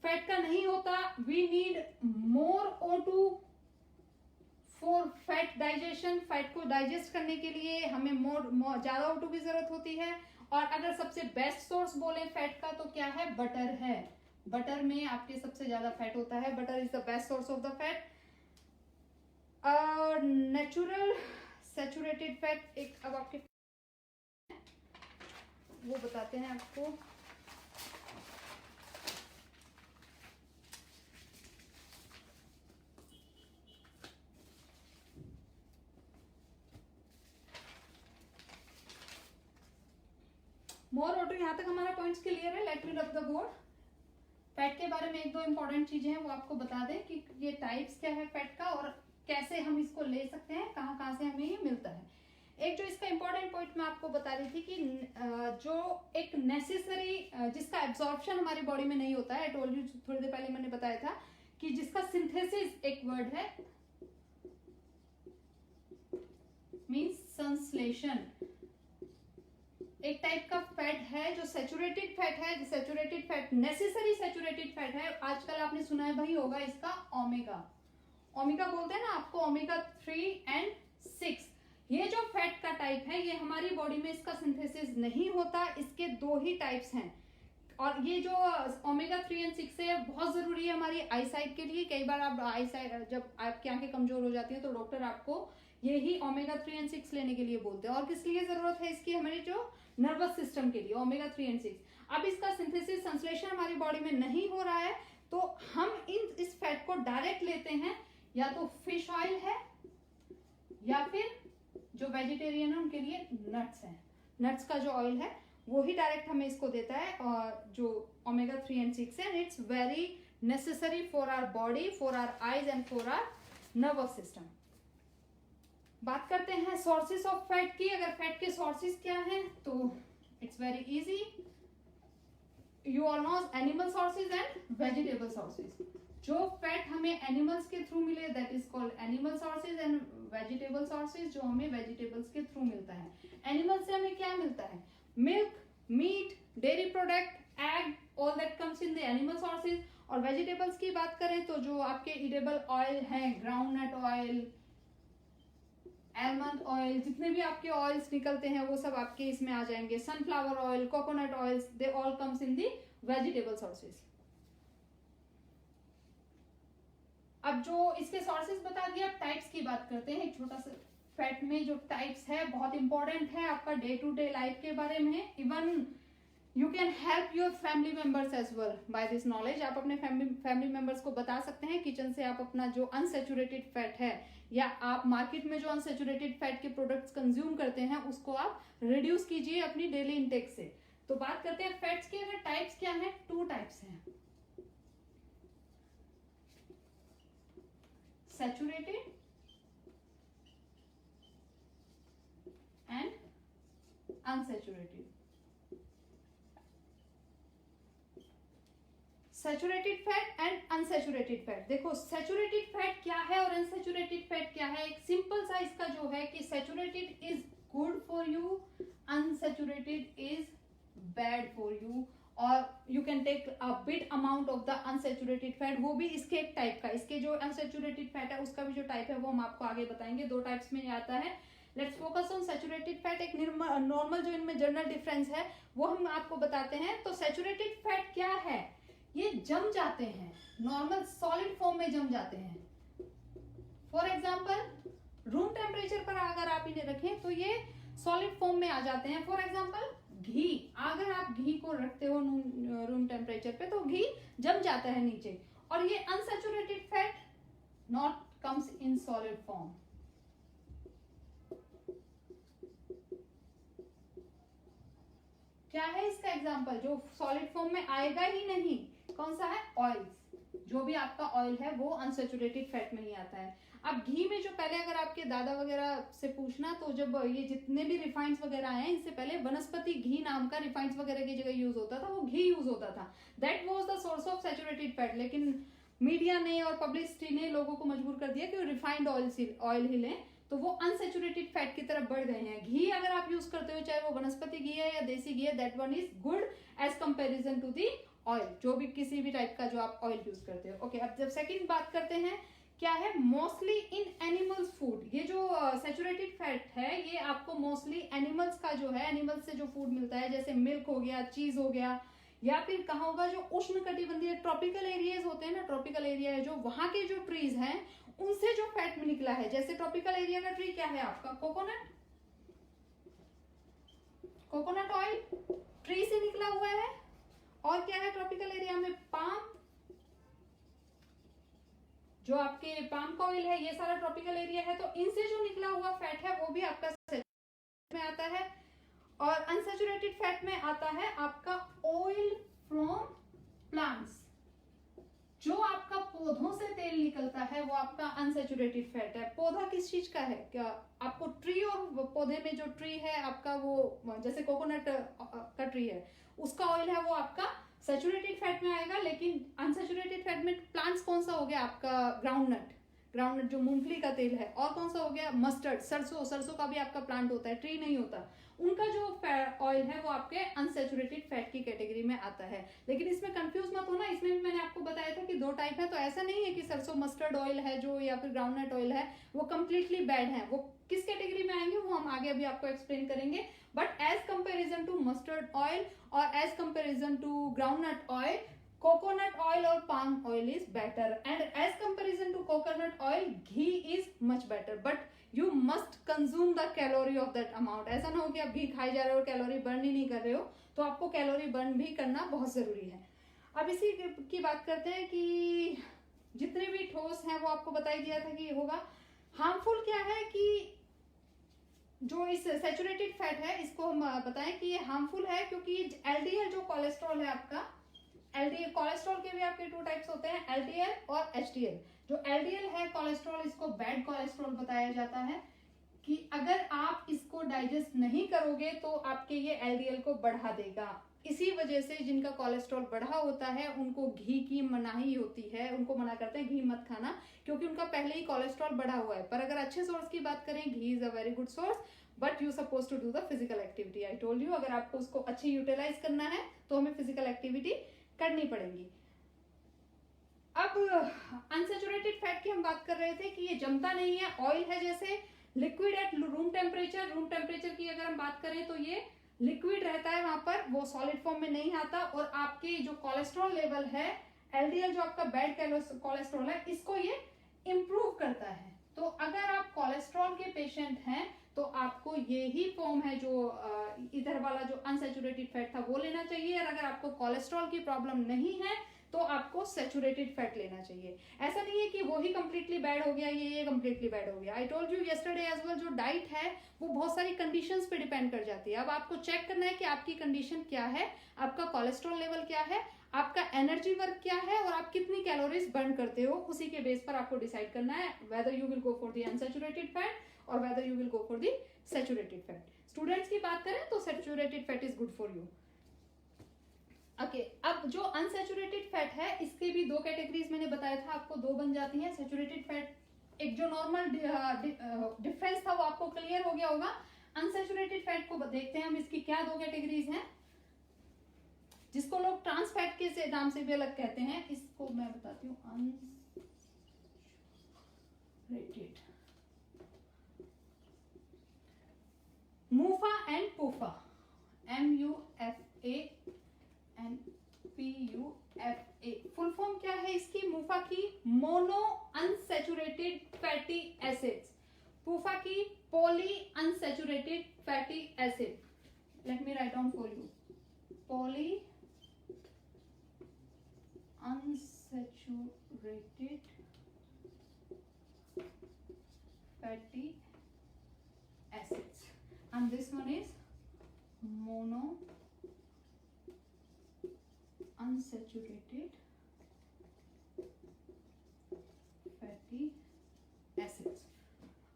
फैट का नहीं होता। We need more O2 for fat digestion. Fat को डाइजेस्ट करने के लिए हमें ज्यादा O2 की जरूरत होती है। और अगर सबसे बेस्ट सोर्स बोले फैट का तो क्या है, बटर है। बटर में आपके सबसे ज्यादा फैट होता है, butter is the best source of the fat. Natural saturated fat एक अब आपके वो बताते हैं आपको। मोर O2 यहाँ यहाँ तक हमारा पॉइंट्स क्लियर है? लेट मी रब द बोर्ड। फैट के बारे में एक दो इंपॉर्टेंट चीजें हैं वो आपको बता दें कि ये टाइप्स क्या है फैट का और कैसे हम इसको ले सकते हैं, कहाँ कहाँ से हमें ये मिलता है। एक जो इसका इंपॉर्टेंट पॉइंट मैं आपको बता रही थी कि जो एक नेसेसरी जिसका एब्जॉर्प्शन हमारी बॉडी में नहीं होता है, आई टोल्ड यू थोड़ी देर पहले मैंने बताया था कि जिसका सिंथेसिस एक वर्ड है मींस संश्लेषण। एक टाइप का फैट है जो सैचुरेटेड फैट है, saturated fat necessary saturated fat है। आजकल आपने सुना है भाई होगा इसका ओमेगा, ओमेगा बोलते हैं ना आपको, ओमेगा 3 एंड 6। ये जो फैट का टाइप है ये हमारी बॉडी में इसका सिंथेसिस नहीं होता, इसके दो ही टाइप्स हैं। और ये जो ओमेगा 3 एंड 6 है बहुत जरूरी है हमारी आई साइट के लिए। कई बार आप आई साइट जब आपकी आंखें कमजोर हो जाती है तो डॉक्टर आपको यही ओमेगा 3 एंड 6 लेने के लिए बोलते हैं। और किस लिए जरूरत है इसकी? हमारे जो नर्वस सिस्टम के लिए ओमेगा 3 एंड 6। अब इसका सिंथेसिस संश्लेषण हमारी बॉडी में नहीं हो रहा है तो हम इस फैट को डायरेक्ट लेते हैं, या तो फिश ऑयल है या फिर जो वेजिटेरियन है उनके लिए नट्स है, नट्स का जो ऑयल है वो ही डायरेक्ट हमें इसको देता है, और जो ओमेगा 3 एंड 6 है। It's very necessary for our body, for our eyes and for our nervous system. बात करते हैं सोर्सेस ऑफ फैट की। अगर फैट के सोर्सेस क्या हैं तो it's very easy, you all know animal sources and vegetable sources. जो फैट हमें एनिमल्स के थ्रू मिले that is called animal sources, and vegetable sources जो हमें वेजिटेबल्स के थ्रू मिलता है। एनिमल से हमें क्या मिलता है? Milk, meat, dairy product, egg, all that comes in the animal sources. और वेजिटेबल्स की बात करें तो जो आपके इडेबल ऑयल हैं, ग्राउंडनट ऑयल, आलमंड ऑयल, जितने भी आपके ऑयल्स निकलते हैं वो सब आपके इसमें आ जाएंगे। Sunflower oil, coconut oils, they all comes in the vegetable sources. अब जो इसके सोर्सेज बता दिया, अब टाइप्स की बात करते हैं। एक छोटा सा फैट में जो टाइप्स है बहुत इंपॉर्टेंट है आपका डे टू डे लाइफ के बारे में। Even you can help your family members as well by this knowledge. आप अपने फैमिली मेंबर्स को बता सकते हैं किचन से आप अपना जो अनसेचुरेटेड फैट है या आप मार्केट में जो अनसेचुरेटेड फैट के प्रोडक्ट्स कंज्यूम करते हैं उसको आप रिड्यूस कीजिए अपनी डेली इंटेक से। तो बात करते हैं फैट्स के। अगर टाइप्स क्या है? 2 टाइप्स हैं, saturated and unsaturated. Saturated fat and unsaturated fat. देखो सैचुरेटेड फैट क्या है और अनसैचुरेटेड फैट क्या है। एक सिंपल सा इसका जो है कि saturated is good for you, unsaturated is bad for you, और you can take a bit amount of the unsaturated fat. वो भी इसके एक टाइप का, इसके जो अनसैचुरेटेड फैट है उसका भी जो टाइप है वो हम आपको आगे बताएंगे। 2 टाइप्स में आता है। Let's focus on saturated fat. एक नॉर्मल जो इनमें जनरल डिफरेंस है वो हम आपको बताते हैं। तो सैचुरेटेड फैट क्या है? ये जम जाते हैं, नॉर्मल सॉलिड फॉर्म में जम जाते हैं। फॉर एग्जाम्पल रूम टेम्परेचर पर अगर आप इन्हें रखें तो ये सॉलिड फॉर्म में आ जाते हैं। फॉर एग्जाम्पल घी, अगर आप घी को रखते हो रूम टेम्परेचर पे तो घी जम जाता है नीचे। और ये unsaturated fat not comes in solid form. क्या है इसका एग्जाम्पल जो सॉलिड फॉर्म में आएगा ही नहीं? कौन सा है? ऑयल्स। जो भी आपका ऑयल है वो अनसैचुरेटेड फैट में ही आता है। अब घी में जो पहले अगर आपके दादा वगैरह से पूछना तो जब ये जितने भी रिफाइंड्स वगैरह हैं इनसे पहले वनस्पति घी नाम का रिफाइंड्स वगैरह की जगह यूज होता था, वो घी यूज होता था। That was the source of saturated fat. लेकिन मीडिया ने और पब्लिसिटी ने लोगों को मजबूर कर दिया कि रिफाइंड ऑयल ही लें, तो वो अनसैचुरेटेड फैट की तरफ बढ़ गए हैं। घी अगर आप यूज करते हो चाहे वो वनस्पति घी है या देसी घी है, that one is good as comparison to the oil, जो भी किसी भी टाइप का जो आप ऑयल यूज करते हो। ओके, अब जब सेकंड बात करते हैं क्या है? Mostly in animals food. ये जो सैचुरेटेड फैट है ये आपको मोस्टली एनिमल्स का जो है, एनिमल्स से जो फूड मिलता है जैसे मिल्क हो गया, चीज हो गया, या फिर कहा होगा जो उष्ण कटिबंधीय ट्रॉपिकल एरियाज होते हैं ना, ट्रॉपिकल एरिया है जो वहां के जो ट्रीज हैं उनसे जो फैट में निकला है। जैसे ट्रॉपिकल एरिया का ट्री क्या है आपका? कोकोनट, कोकोनट ऑयल ट्री से निकला हुआ है। और क्या है ट्रॉपिकल एरिया में? पाम, जो आपके पाम का ऑयल है, ये सारा ट्रॉपिकल एरिया है। तो इनसे जो निकला हुआ फैट है वो भी आपका में आता है। और अनसैचुरेटेड फैट में आता है आपका ऑयल फ्रॉम प्लांट्स, जो आपका पौधों से तेल निकलता है वो आपका अनसैचुरेटेड फैट है। पौधा किस चीज का है, क्या आपको ट्री, और पौधे में जो ट्री है आपका वो जैसे कोकोनट का ट्री है उसका ऑयल है वो आपका सैचुरेटेड फैट में आएगा। लेकिन अनसैचुरेटेड फैट में प्लांट्स कौन सा हो गया आपका ग्राउंडनट, ग्राउंडनट जो मूंगफली का तेल है, और कौन सा हो गया मस्टर्ड, सरसों, सरसों का भी आपका प्लांट होता है, ट्री नहीं होता। उनका जो ऑयल है वो आपके अनसैचुरेटेड फैट की कैटेगरी में आता है। लेकिन इसमें कंफ्यूज मत होना, इसमें भी मैंने आपको बताया था कि दो टाइप है, तो ऐसा नहीं है कि सरसों मस्टर्ड ऑयल है जो या फिर ग्राउंडनट ऑयल है वो कंप्लीटली बैड है। वो किस कैटेगरी में आएंगे वो हम आगे अभी आपको एक्सप्लेन करेंगे। But as comparison to mustard oil और as comparison to groundnut oil, coconut oil or palm oil is better, and as comparison to coconut oil ghee is much better, but you must consume the calorie of that amount। ऐसा ना हो कि आप घी खाई जा रहे हो, कैलोरी बर्न ही नहीं कर रहे हो, तो आपको कैलोरी बर्न भी करना बहुत जरूरी है। अब इसी की बात करते हैं कि जितने भी ठोस हैं वो आपको बता ही दिया था कि होगा। हार्मफुल क्या है कि जो इस सैचुरेटेड फैट है इसको हम बताएं कि ये हार्मफुल है, क्योंकि एलडीएल जो कोलेस्ट्रॉल है आपका, एलडीएल कोलेस्ट्रॉल के भी आपके टू टाइप्स होते हैं, एलडीएल और एचडीएल। जो एलडीएल है कोलेस्ट्रॉल, इसको बैड कोलेस्ट्रॉल बताया जाता है कि अगर आप इसको डाइजेस्ट नहीं करोगे तो आपके ये एलडीएल को बढ़ा देगा। इसी वजह से जिनका कोलेस्ट्रॉल बढ़ा होता है उनको घी की मनाही होती है, उनको मना करते हैं घी मत खाना, क्योंकि उनका पहले ही कोलेस्ट्रॉल बढ़ा हुआ है। पर अगर अच्छे सोर्स की बात करें, ghee is a very good source, but you suppose to do the physical activity. I told you, अगर आपको उसको अच्छे यूटिलाइज करना है तो हमें फिजिकल एक्टिविटी करनी पड़ेगी। अब अनसैचुरेटेड फैट की हम बात कर रहे थे कि ये जमता नहीं है, ऑयल है जैसे, liquid at room temperature. Room temperature की अगर हम बात करें तो ये लिक्विड रहता है वहां पर, वो सॉलिड फॉर्म में नहीं आता। और आपके जो कोलेस्ट्रॉल लेवल है, एलडीएल जो आपका बैड कोलेस्ट्रॉल है, इसको ये इंप्रूव करता है। तो अगर आप कोलेस्ट्रॉल के पेशेंट हैं तो आपको ये ही फॉर्म है जो इधर वाला जो अनसैचुरेटेड फैट था वो लेना चाहिए। और अगर आपको कोलेस्ट्रॉल की प्रॉब्लम नहीं है तो आपको सैचुरेटेड फैट लेना चाहिए। ऐसा नहीं है कि वो ही कंप्लीटली बैड हो गया, ये कंप्लीटली बैड हो गया। I told you yesterday as well, जो डाइट है वो बहुत सारी कंडीशंस पे डिपेंड कर जाती है। अब आपको चेक करना है कि आपकी कंडीशन क्या है, आपका कोलेस्ट्रॉल लेवल क्या है, आपका एनर्जी वर्क क्या है, और आप कितनी कैलोरीज बर्न करते हो। उसी के बेस पर आपको डिसाइड करना है whether you will go for the unsaturated fat और whether you will go for the saturated fat. Students की बात करें तो saturated fat is good for you. Okay, अब जो अनसैचुरेटेड फैट है इसके भी दो कैटेगरीज मैंने बताया था आपको, दो बन जाती हैं। सैचुरेटेड फैट, एक जो नॉर्मल डिफरेंस था वो आपको क्लियर हो गया होगा। अनसैचुरेटेड फैट को देखते हैं हम, इसकी क्या दो कैटेगरीज हैं, जिसको लोग ट्रांस फैट के नाम से भी अलग कहते हैं। इसको मैं बताती हूँ, unsaturated मूफा and पूफा, MUFA full form क्या है इसकी, मूफा की मोनो अनसैचुरेटेड फैटी एसिड्स, पूफा की poly unsaturated fatty acid. Let me write down for you, poly unsaturated fatty acids and this one is mono unsaturated fatty acids।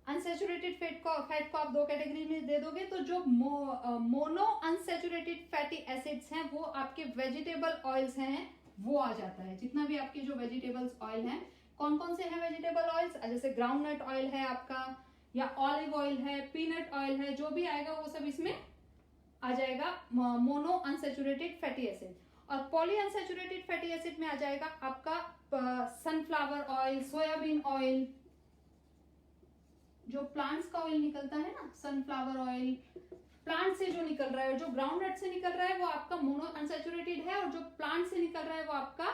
Unsaturated fat को आप दो कैटेगरी में दे दोगे, तो जो मोनो अनसैचुरेटेड फैटी एसिड्स हैं वो आपके वेजिटेबल ऑयल्स हैं वो आ जाता है। जितना भी आपके जो वेजिटेबल्स ऑयल हैं, कौन कौन से हैं वेजिटेबल ऑयल्स, जैसे ग्राउंडनट ऑयल है आपका, या ऑलिव ऑयल है, पीनट ऑयल है, जो भी आएगा वो सब इसमें आ जाएगा मोनो अनसैचुरेटेड फैटी एसिड। और पॉली अनसैचुरेटेड फैटी एसिड में आ जाएगा आपका सनफ्लावर ऑयल, सोयाबीन ऑयल, जो प्लांट्स का ऑयल निकलता है ना, सनफ्लावर ऑयल प्लांट से जो निकल रहा है, जो ग्राउंडनट से निकल रहा है वो आपका मोनो अनसैचुरेटेड है, और जो प्लांट से निकल रहा है वो आपका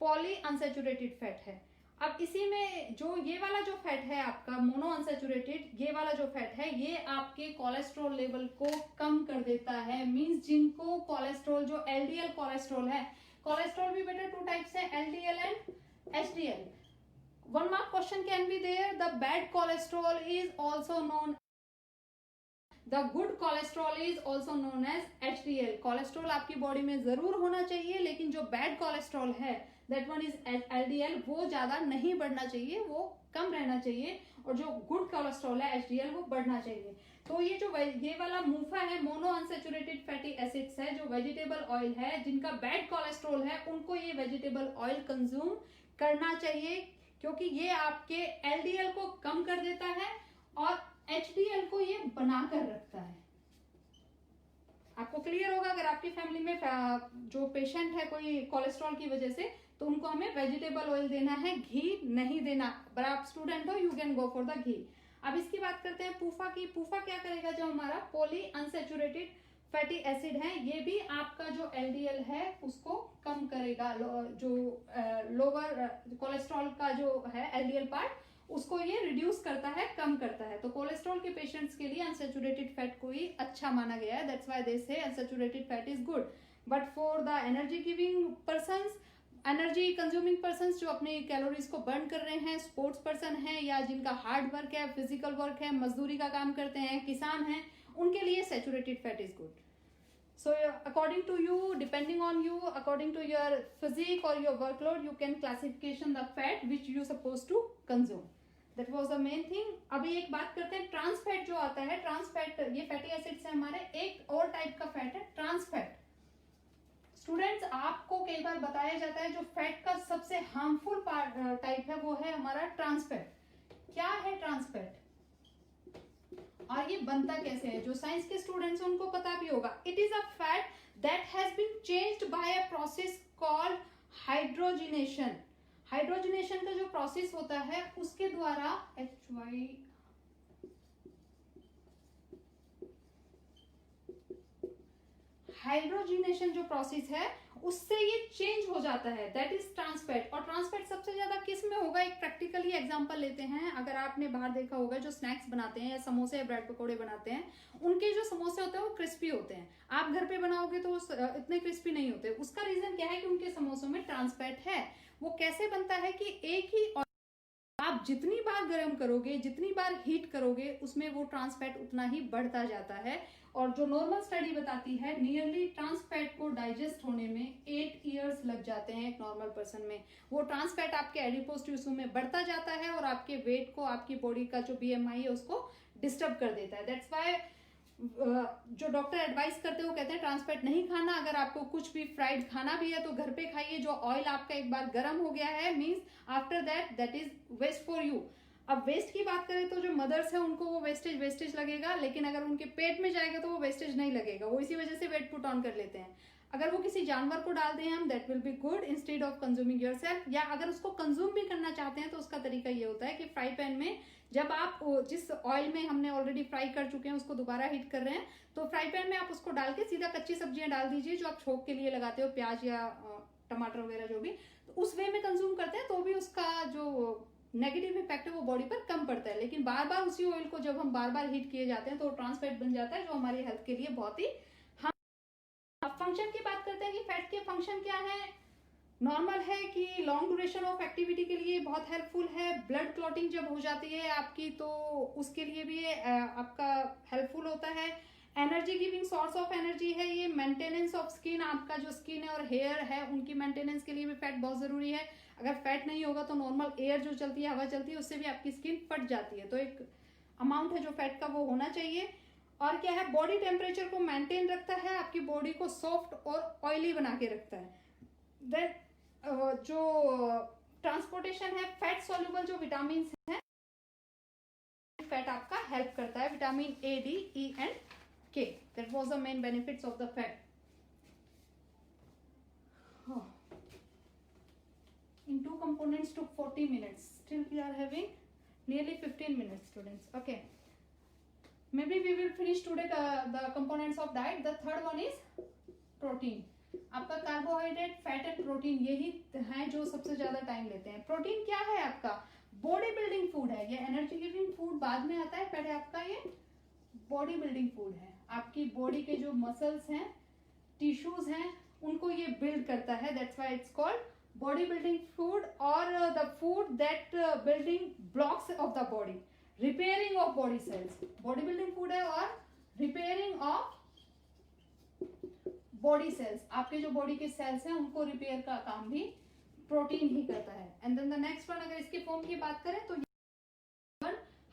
पॉली अनसैचुरेटेड फैट है। अब इसी में जो ये वाला जो फैट है आपका मोनो अनसैचुरेटेड, ये वाला जो फैट है ये आपके कोलेस्ट्रॉल लेवल को कम कर देता है। मींस जिनको कोलेस्ट्रॉल, जो एलडीएल कोलेस्ट्रॉल है, कोलेस्ट्रॉल भी बेटा टू टाइप्स है, LDL and HDL. One mark question can be there, the bad cholesterol is also known the good cholesterol is also known as HDL। Cholesterol आपकी बॉडी में जरूर होना चाहिए, लेकिन जो बैड कोलेस्ट्रॉल है दैट वन इज LDL, वो ज्यादा नहीं बढ़ना चाहिए, वो कम रहना चाहिए, और जो गुड कोलेस्ट्रॉल है HDL वो बढ़ना चाहिए। तो ये जो ये वाला मूफा है, मोनो अनसेचुरेटेड फैटी एसिड्स है, जो वेजिटेबल ऑयल है, जिनका बैड कोलेस्ट्रॉल है, उनको ये वेजिटेबल ऑयल कंज्यूम करना चाहिए, क्योंकि ये आपके LDL को कम कर देता है और HDL को ये बना कर रखता है। आपको क्लियर होगा, अगर आपकी फैमिली में जो पेशेंट है कोई कोलेस्ट्रॉल की वजह से, तो उनको हमें वेजिटेबल ऑयल देना है, घी नहीं देना। पर आप स्टूडेंट हो, you can go for the ghee. अब इसकी बात करते हैं पूफा की। पूफा क्या करेगा, जो हमारा पॉली अनसेचुरेटेड फैटी एसिड है, ये भी आपका जो LDL है उसको कम करेगा, जो लोअर कोलेस्ट्रॉल का जो है LDL पार्ट, उसको ये रिड्यूस करता है, कम करता है। तो कोलेस्ट्रॉल के पेशेंट्स के लिए अनसेचुरेटेड फैट को ही अच्छा माना गया है, दैट्स व्हाई दे से unsaturated fat is good. But for the energy giving persons, energy consuming persons, जो अपनी कैलोरीज को बर्न कर रहे हैं, स्पोर्ट्स पर्सन है या जिनका हार्ड वर्क है, फिजिकल वर्क है, मजदूरी का काम करते हैं, किसान हैं, उनके लिए saturated fat is good. So according to you, depending on you, according to your physique or your workload, you can classification the fat which you supposed to consume. That was the main thing. अभी एक बात करते हैं ट्रांस फैट जो आता है। ट्रांस फैट, ये फैटी एसिड्स है हमारे। एक और टाइप का फैट है ट्रांस फैट। स्टूडेंट्स, आपको कई बार बताया जाता है जो फैट का सबसे हार्मफुल टाइप है वो है हमारा ट्रांस फैट। क्या है ट्रांस फैट और ये बनता कैसे है? जो साइंस के स्टूडेंट्स हैं उनको पता भी होगा। It is a fat that has been changed by a process called hydrogenation. Hydrogenation का जो प्रोसेस होता है उसके द्वारा हाइड्रोजिनेशन जो प्रोसेस है उससे ये चेंज हो जाता है, दैट इज ट्रांसफैट। और ट्रांसफैट सबसे ज्यादा किस में होगा? एक प्रैक्टिकली एग्जांपल लेते हैं। अगर आपने बाहर देखा होगा जो स्नैक्स बनाते हैं या समोसे या ब्रेड पकौड़े बनाते हैं, उनके जो समोसे होते हैं वो क्रिस्पी होते हैं। आप घर पे बनाओगे तो इतने क्रिस्पी नहीं होते। उसका रीजन क्या है कि उनके समोसों में ट्रांसफैट है। वो कैसे बनता है कि एक ही आप जितनी बार गर्म करोगे, जितनी बार हीट करोगे, उसमें वो ट्रांसफैट उतना ही बढ़ता जाता है। और जो नॉर्मल स्टडी बताती है नियरली ट्रांसफैट को डाइजेस्ट होने में 8 इयर्स लग जाते हैं एक नॉर्मल पर्सन में। वो ट्रांसफैट आपके एडिपोज टिश्यू में बढ़ता जाता है और आपके वेट को, आपकी बॉडी का जो BMI है उसको डिस्टर्ब कर देता है। दैट्स वाई जो डॉक्टर एडवाइस करते हैं वो कहते हैं ट्रांसफैट नहीं खाना। अगर आपको कुछ भी फ्राइड खाना भी है तो घर पे खाइए। जो ऑयल आपका एक बार गर्म हो गया है means after that is waste for you. अब वेस्ट की बात करें तो जो मदर्स है उनको वो वेस्टेज लगेगा, लेकिन अगर उनके पेट में जाएगा तो वो वेस्टेज नहीं लगेगा। वो इसी वजह से वेट पुट ऑन कर लेते हैं। अगर वो किसी जानवर को डाल दें हम, that will be good instead of consuming yourself. या अगर उसको कंज्यूम भी करना चाहते हैं तो उसका तरीका ये होता है कि फ्राई पैन में जब आप जिस ऑयल में हमने ऑलरेडी फ्राई कर चुके हैं उसको दोबारा हीट कर रहे हैं, तो फ्राई पैन में आप उसको डाल के सीधा कच्ची सब्जियां डाल दीजिए जो आप छोंक के लिए लगाते हो, प्याज या टमाटर वगैरह जो भी, तो उस वे में कंज्यूम करते हैं तो भी उसका जो नेगेटिव इफेक्ट है वो बॉडी पर कम पड़ता है। लेकिन बार बार उसी ऑयल को जब हम बार बार हीट किए जाते हैं तो ट्रांसफैट बन जाता है, जो हमारी हेल्थ के लिए बहुत ही फंक्शन की बात करते हैं कि फैट के फंक्शन क्या है। नॉर्मल है कि लॉन्ग ड्यूरेशन ऑफ एक्टिविटी के लिए बहुत हेल्पफुल है। ब्लड क्लॉटिंग जब हो जाती है आपकी तो उसके लिए भी आपका हेल्पफुल होता है। Energy giving source of energy है ये। मेंटेनेंस ऑफ स्किन, आपका जो स्किन है और हेयर है उनकी मेंटेनेंस के लिए भी फैट बहुत जरूरी है। अगर फैट नहीं होगा तो नॉर्मल एयर जो चलती है, हवा चलती है, उससे भी आपकी स्किन फट जाती है। तो एक अमाउंट है जो फैट का वो होना चाहिए। और क्या है, बॉडी टेम्परेचर को मेंटेन रखता है, आपकी बॉडी को सॉफ्ट और ऑयली बना के रखता है। देन जो ट्रांसपोर्टेशन है, फैट सॉल्युबल जो विटामिन है फैट आपका हेल्प करता है, vitamin A, D, E and K। That was the main benefits of the fat. In 2 components took 40 minutes. Still we are having nearly 15 minutes, students. Okay. Maybe we will finish today the components of diet. The third one is protein. आपका कार्बोहाइड्रेट, फैट एंड प्रोटीन यही है जो सबसे ज्यादा टाइम लेते हैं। प्रोटीन क्या है? आपका बॉडी बिल्डिंग फूड है। ये एनर्जी गिविंग फूड बाद में आता है, पहले आपका ये बॉडी बिल्डिंग फूड है। आपकी बॉडी के जो मसल्स हैं, टिश्यूज हैं, उनको ये बिल्ड करता है। That's why it's called body building food. और the food that building blocks of the body, repairing of body cells. Body building food है और रिपेयरिंग ऑफ बॉडी सेल्स, आपके जो बॉडी के सेल्स हैं उनको रिपेयर का काम भी प्रोटीन ही करता है। And then the next one, अगर इसके फॉर्म की बात करें तो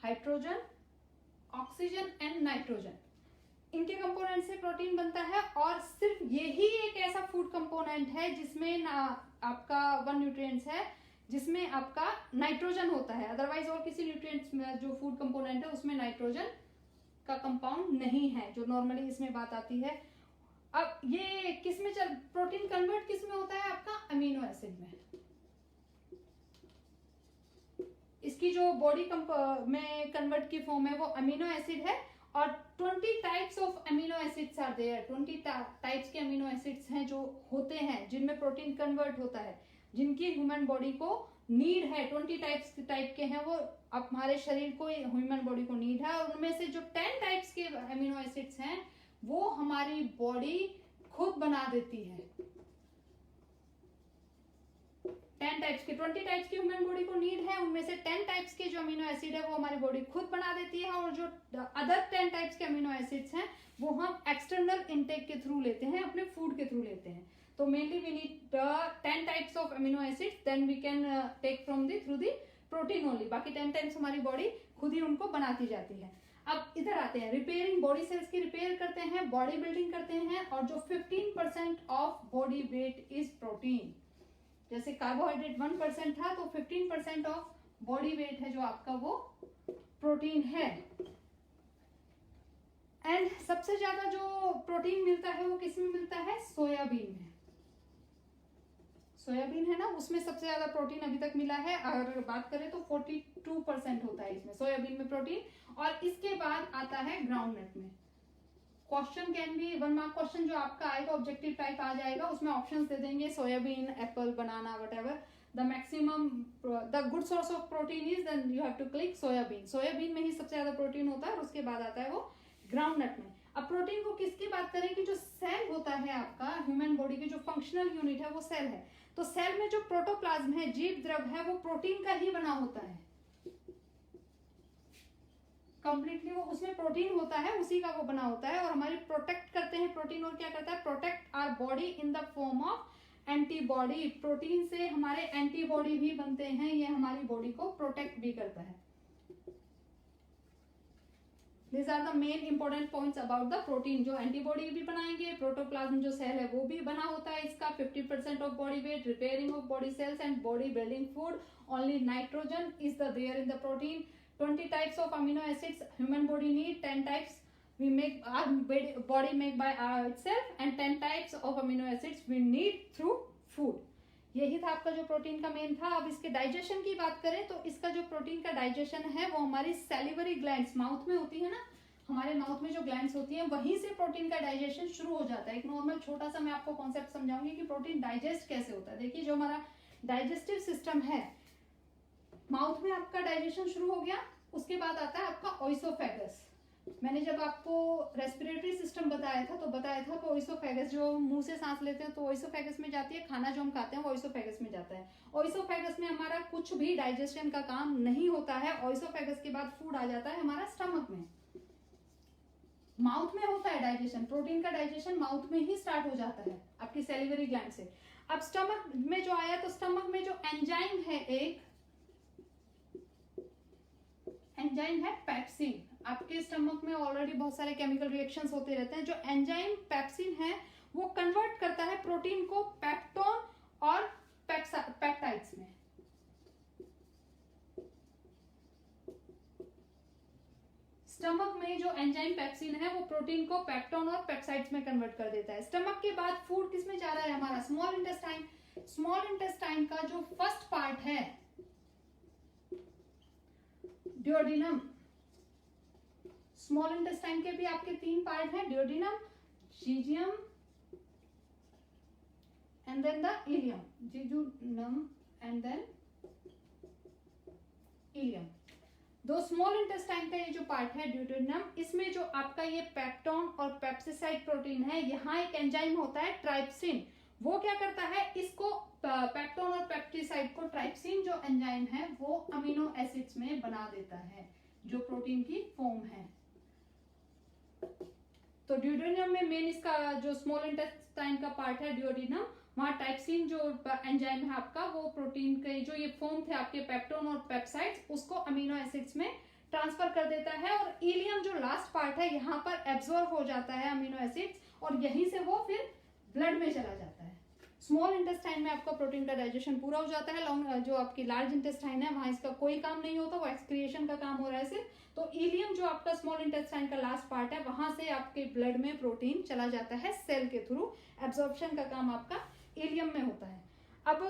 हाइड्रोजन, ऑक्सीजन एंड नाइट्रोजन, इनके कंपोनेंट से प्रोटीन बनता है। और सिर्फ यही एक ऐसा फूड कंपोनेंट है जिसमें ना आपका वन न्यूट्रिएंट्स है जिसमें आपका नाइट्रोजन होता है। अदरवाइज और किसी न्यूट्रिएंट्स में जो फूड कंपोनेंट है उसमें नाइट्रोजन का कंपाउंड नहीं है, जो नॉर्मली इसमें बात आती है। अब ये किस में प्रोटीन कन्वर्ट किस में होता है आपका, अमीनो एसिड में। इसकी जो बॉडी में कन्वर्ट की फॉर्म है वो अमीनो एसिड है। और 20 types of amino acids are there, 20 types के अमीनो एसिड्स हैं जो होते हैं जिनमें प्रोटीन कन्वर्ट होता है, जिनकी ह्यूमन बॉडी को नीड है। 20 टाइप के हैं वो, अब हमारे शरीर को, ह्यूमन बॉडी को नीड है। और उनमें से जो 10 टाइप्स के अमीनो एसिड्स हैं वो हमारी बॉडी खुद बना देती है। 10 टाइप्स के, 20 टाइप्स की ह्यूमन बॉडी को नीड है, उनमें से 10 टाइप्स के जो अमीनो एसिड है वो हमारी बॉडी खुद बना देती है। और जो अदर 10 टाइप्स के अमीनो एसिड्स हैं वो हम एक्सटर्नल इनटेक के थ्रू लेते हैं, अपने फूड के थ्रू लेते हैं। तो mainly we need 10 types of amino acids, then we can take from through the protein only. बाकी 10 टाइप्स हमारी बॉडी खुद ही उनको बनाती जाती है। अब इधर आते हैं, रिपेयरिंग, बॉडी सेल्स की रिपेयर करते हैं, बॉडी बिल्डिंग करते हैं। और जो 15% of body wait is protein, जैसे कार्बोहाइड्रेट 1% था तो 15% ऑफ बॉडी वेट है जो आपका वो प्रोटीन है। एंड सबसे ज्यादा जो प्रोटीन मिलता है वो किस में मिलता है, सोयाबीन में। सोयाबीन है ना, उसमें सबसे ज्यादा प्रोटीन अभी तक मिला है। अगर बात करें तो 42% होता है इसमें, सोयाबीन में प्रोटीन। और इसके बाद आता है ग्राउंडनट में। Question can B 1 mark question जो आपका आएगा, ऑब्जेक्टिव टाइप आ जाएगा, उसमें ऑप्शंस दे देंगे soybean, apple, banana, whatever. The maximum, the good source of protein is, then you have to click soybean. Soybean में ही सबसे ज्यादा प्रोटीन होता है। और उसके बाद आता है वो ग्राउंडनट में। अब प्रोटीन को किसकी बात करें कि जो सेल होता है आपका, ह्यूमन बॉडी की जो फंक्शनल यूनिट है वो सेल है। तो सेल में जो प्रोटोप्लाज्म है, जीव द्रव है, वो प्रोटीन का ही बना होता है कंप्लीटली। वो उसमें प्रोटीन होता है, उसी का वो बना होता है। और हमारी प्रोटेक्ट करते हैं प्रोटीन। और क्या करता है, protect our body in the form of antibody. Protein से हमारे एंटीबॉडी भी बनते हैं, ये हमारी बॉडी को प्रोटेक्ट भी करता है। These are the main important points about the protein। जो एंटीबॉडी भी बनाएंगे, प्रोटोप्लाज्म जो सेल है वो भी बना होता है इसका। 50% of body weight, repairing of body cells and body building food. Only nitrogen is the there in the protein. 20 types of amino acids human body need, 10 types we make, our body make by itself, and 10 types of amino acids we need through food। यही था आपका जो प्रोटीन का मेन था। अब इसके डाइजेशन की बात करें तो इसका जो प्रोटीन का डाइजेशन है वो हमारी सैलिवरी ग्लैंड्स, माउथ में होती है ना, हमारे माउथ में जो ग्लैंड्स होती हैं वहीं से प्रोटीन का डाइजेशन शुरू हो जाता है। एक नॉर्मल छोटा सा मैं आपको कॉन्सेप्ट समझाऊंगी कि प्रोटीन डाइजेस्ट कैसे होता है। देखिए, जो हमारा डाइजेस्टिव सिस्टम है, माउथ में आपका डाइजेशन शुरू हो गया। उसके बाद आता है आपका ओइसोफेगस। मैंने जब आपको रेस्पिरेटरी सिस्टम बताया था तो बताया था कि ओइसोफेगस, जो मुंह से सांस लेते हैं तो ओइसोफेगस में जाती है, खाना जो हम खाते हैं वो ओइसोफेगस में जाता है। ओइसोफेगस में हमारा कुछ भी डाइजेशन का काम नहीं होता है। ओइसोफेगस के बाद फूड आ जाता है हमारा स्टमक में। माउथ में होता है डाइजेशन, प्रोटीन का डाइजेशन माउथ में ही स्टार्ट हो जाता है आपकी सैलिवरी ग्लैंड से। अब स्टमक में जो आया तो स्टमक में जो एंजाइम है, एक एंजाइम है पेप्सिन। आपके स्टमक में ऑलरेडी बहुत सारे केमिकल रिएक्शंस होते रहते हैं। जो एंजाइम पेप्सिन है वो कन्वर्ट करता है प्रोटीन को पेप्टोन और पेप्टाइड्स में। स्टमक में जो एंजाइम पेप्सिन है वो प्रोटीन को पेप्टोन और पेप्साइड्स में कन्वर्ट कर देता है। स्टमक के बाद फूड किस में जा रहा है हमारा, स्मॉल इंटेस्टाइन। स्मॉल इंटेस्टाइन का जो फर्स्ट पार्ट है ड्यूोडेनम। स्मॉल इंटेस्टाइन के भी आपके 3 पार्ट हैं, duodenum, jejunum and then the ileum. Jejunum and then ileum. दो स्मॉल इंटेस्टाइन का ये जो पार्ट है ड्यूोडेनम, इसमें जो आपका ये पेप्टोन और पेप्सिसाइड प्रोटीन है, यहाँ एक एंजाइम होता है ट्राइप्सिन। वो क्या करता है, इसको पेप्टोन और पेप्टिसाइड को, ट्राइप्सिन जो एंजाइम है वो अमीनो एसिड्स में बना देता है जो प्रोटीन की फॉर्म है। तो ड्यूडेनम में मेन इसका जो स्मॉल इंटेस्टाइन का पार्ट है ड्यूडेनम, वहां टाइपसिन जो एंजाइम है आपका, वो प्रोटीन के जो ये फॉर्म थे आपके पेप्टोन और पेप्साइड्स, उसको अमीनो एसिड्स में ट्रांसफर कर देता है। और इलियम जो लास्ट पार्ट है, यहाँ पर एब्जॉर्ब हो जाता है अमीनो एसिड्स और यहीं से वो फिर ब्लड में चला जाता है। स्मॉल इंटेस्टाइन में आपका प्रोटीन का डाइजेशन पूरा हो जाता है। लॉन्ग जो आपकी लार्ज इंटेस्टाइन है, वहां इसका कोई काम नहीं होता, वो एक्सक्रिएशन का काम हो रहा है सिर्फ। तो इलियम जो आपका स्मॉल इंटेस्टाइन का लास्ट पार्ट है, वहां से आपके ब्लड में प्रोटीन चला जाता है सेल के थ्रू। एब्जॉर्प्शन का काम आपका इलियम में होता है। अब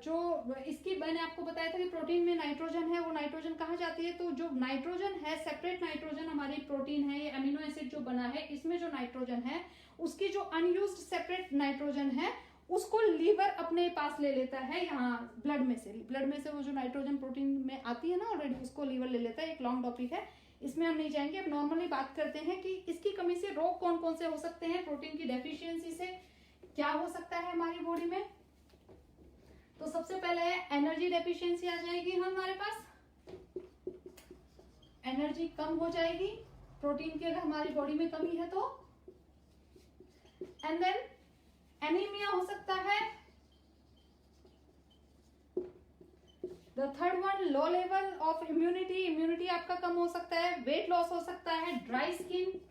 जो इसकी मैंने आपको बताया था कि प्रोटीन में नाइट्रोजन है, वो नाइट्रोजन कहाँ जाती है, तो जो नाइट्रोजन है, सेपरेट नाइट्रोजन हमारी प्रोटीन है, ये अमीनो एसिड जो बना है, इसमें जो नाइट्रोजन है, उसकी जो अनयूज्ड सेपरेट नाइट्रोजन है, उसको लीवर अपने पास ले लेता है यहाँ ब्लड में से वो जो नाइट्रोजन प्रोटीन में आती है ना ऑलरेडी, उसको लीवर ले लेता है। एक लॉन्ग टॉपिक है, इसमें हम नहीं जाएंगे। अब नॉर्मली बात करते हैं कि इसकी कमी से रोग कौन कौन से हो सकते हैं, प्रोटीन की डेफिशिएंसी से क्या हो सकता है हमारी बॉडी में। तो सबसे पहले एनर्जी डेफिशिएंसी आ जाएगी हमारे पास, एनर्जी कम हो जाएगी प्रोटीन की अगर हमारी बॉडी में कमी है तो। एंड देन एनीमिया हो सकता है। The third one, low level of immunity, immunity आपका कम हो सकता है। वेट लॉस हो सकता है। Dry skin,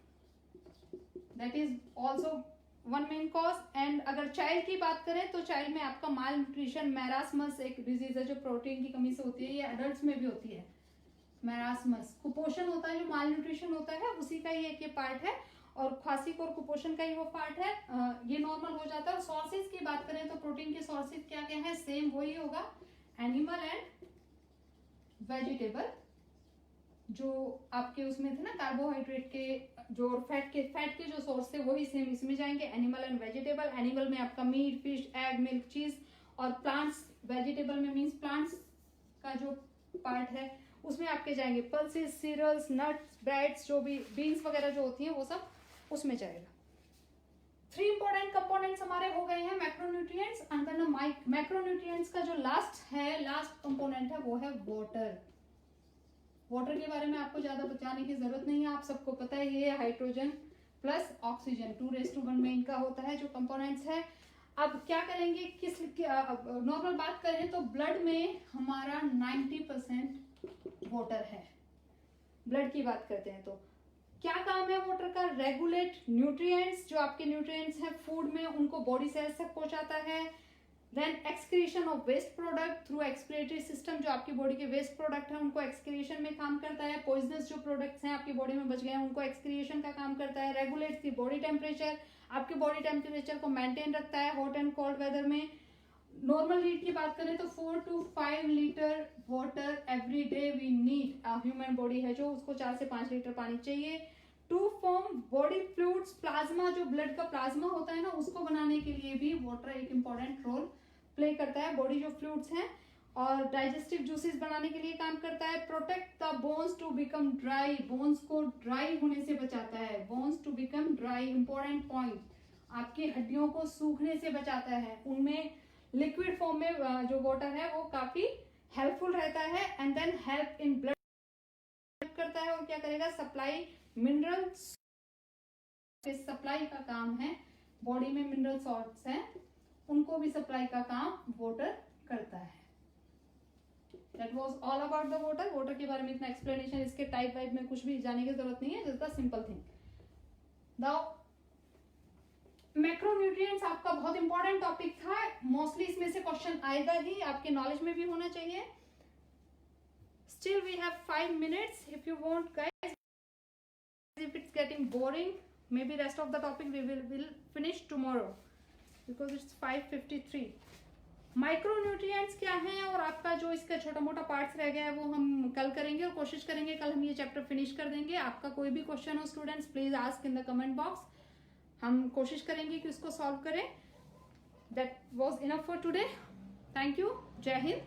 that is also one main cause. And अगर चाइल्ड की बात करें तो चाइल्ड में आपका माल न्यूट्रिशन, मैरास्मस एक डिजीज है जो प्रोटीन की कमी से होती है, ये एडल्ट्स में भी होती है। मैरास्मस कुपोषण होता है, जो माल न्यूट्रिशन होता है उसी का ही एक ये पार्ट है, और खांसी और कुपोषण का ही वो पार्ट है। ये नॉर्मल हो जाता है। और सोर्सेज की बात करें तो प्रोटीन के सोर्सेज क्या क्या है, सेम वही होगा, एनिमल एंड वेजिटेबल। जो आपके उसमें थे ना कार्बोहाइड्रेट के जो फैट के जो सोर्स थे वही सेम इसमें जाएंगे, एनिमल एंड वेजिटेबल। एनिमल में आपका मीट, फिश, एग, मिल्क, चीज, और प्लांट्स वेजिटेबल में मीन्स प्लांट्स का जो पार्ट है उसमें आपके जाएंगे पल्सेस, सीरियल्स, नट्स, ब्रेड्स, जो भी बीन्स वगैरह जो होती हैं वो सब उसमें जाएगा। 3 इंपॉर्टेंट कंपोनेंट्स हमारे हो गए हैं मैक्रोन्यूट्रिएंट्स। अंदर मैक्रोन्यूट्रिएंट्स का जो लास्ट कंपोनेंट है वो है वाटर। वाटर के बारे में आपको ज्यादा बताने की जरूरत नहीं है, आप सबको पता है, ये हाइड्रोजन प्लस ऑक्सीजन 2:1 में इनका होता है जो कंपोनेंट्स है। अब क्या करेंगे, किस नॉर्मल बात करें तो ब्लड में हमारा 90% वाटर है। ब्लड की बात करते हैं तो क्या काम है वाटर का, रेगुलेट न्यूट्रिएंट्स, जो आपके न्यूट्रिएंट्स हैं फूड में उनको बॉडी सेल्स तक पहुंचाता है। Then excretion of waste product through excretory system, जो आपकी बॉडी के वेस्ट प्रोडक्ट हैं उनको एक्सक्रिएशन में काम करता है। पॉइजनस जो प्रोडक्ट्स हैं आपकी बॉडी में बच गए हैं उनको एक्सक्रिएशन का काम करता है। रेगुलेट्स दी बॉडी टेम्परेचर, आपके बॉडी टेम्परेचर को मेंटेन रखता है हॉट एंड कोल्ड वेदर में। नॉर्मल नीड की बात करें तो 4 to 5 litre water every day we need. Human body है जो उसको 4 से 5 लीटर पानी चाहिए। To form body fluids, plasma, जो ब्लड का प्लाज्मा होता है ना उसको बनाने के लिए भी वाटर एक इंपॉर्टेंट रोल प्ले करता है। बॉडी जो फ्लूइड्स हैं और डाइजेस्टिव जूसेस बनाने के लिए काम करता है। Protect the bones to become dry, bones को ड्राई होने से बचाता है। Bones to become dry, important point, आपकी हड्डियों को सूखने से बचाता है। उनमें लिक्विड फॉर्म में जो वाटर है वो काफी हेल्पफुल रहता है। And then help in blood करता है। और क्या करेगा, सप्लाई मिनरल्स, सप्लाई का काम है। बॉडी में मिनरल सॉल्ट्स हैं उनको भी सप्लाई का काम वाटर करता है। That was all about the water. Water के बारे में इतना एक्सप्लेनेशन, इसके टाइप वाइप में कुछ भी जाने की जरूरत नहीं है, just the simple thing. Macronutrients आपका बहुत इंपॉर्टेंट टॉपिक था, मोस्टली इसमें से क्वेश्चन आएगा ही, आपके नॉलेज में भी होना चाहिए। Still we have 5 minutes if you want guys. If it's getting boring, maybe rest of the topic we will finish tomorrow because it's 5:53. Micronutrients क्या हैं और आपका जो इसका छोटा मोटा पार्ट्स रह गया है वो हम कल करेंगे, और कोशिश करेंगे कल हम ये चैप्टर फिनिश कर देंगे। आपका कोई भी क्वेश्चन हो students, please ask in the comment box, हम कोशिश करेंगे कि उसको सॉल्व करें। That was enough for today. Thank you, जय हिंद।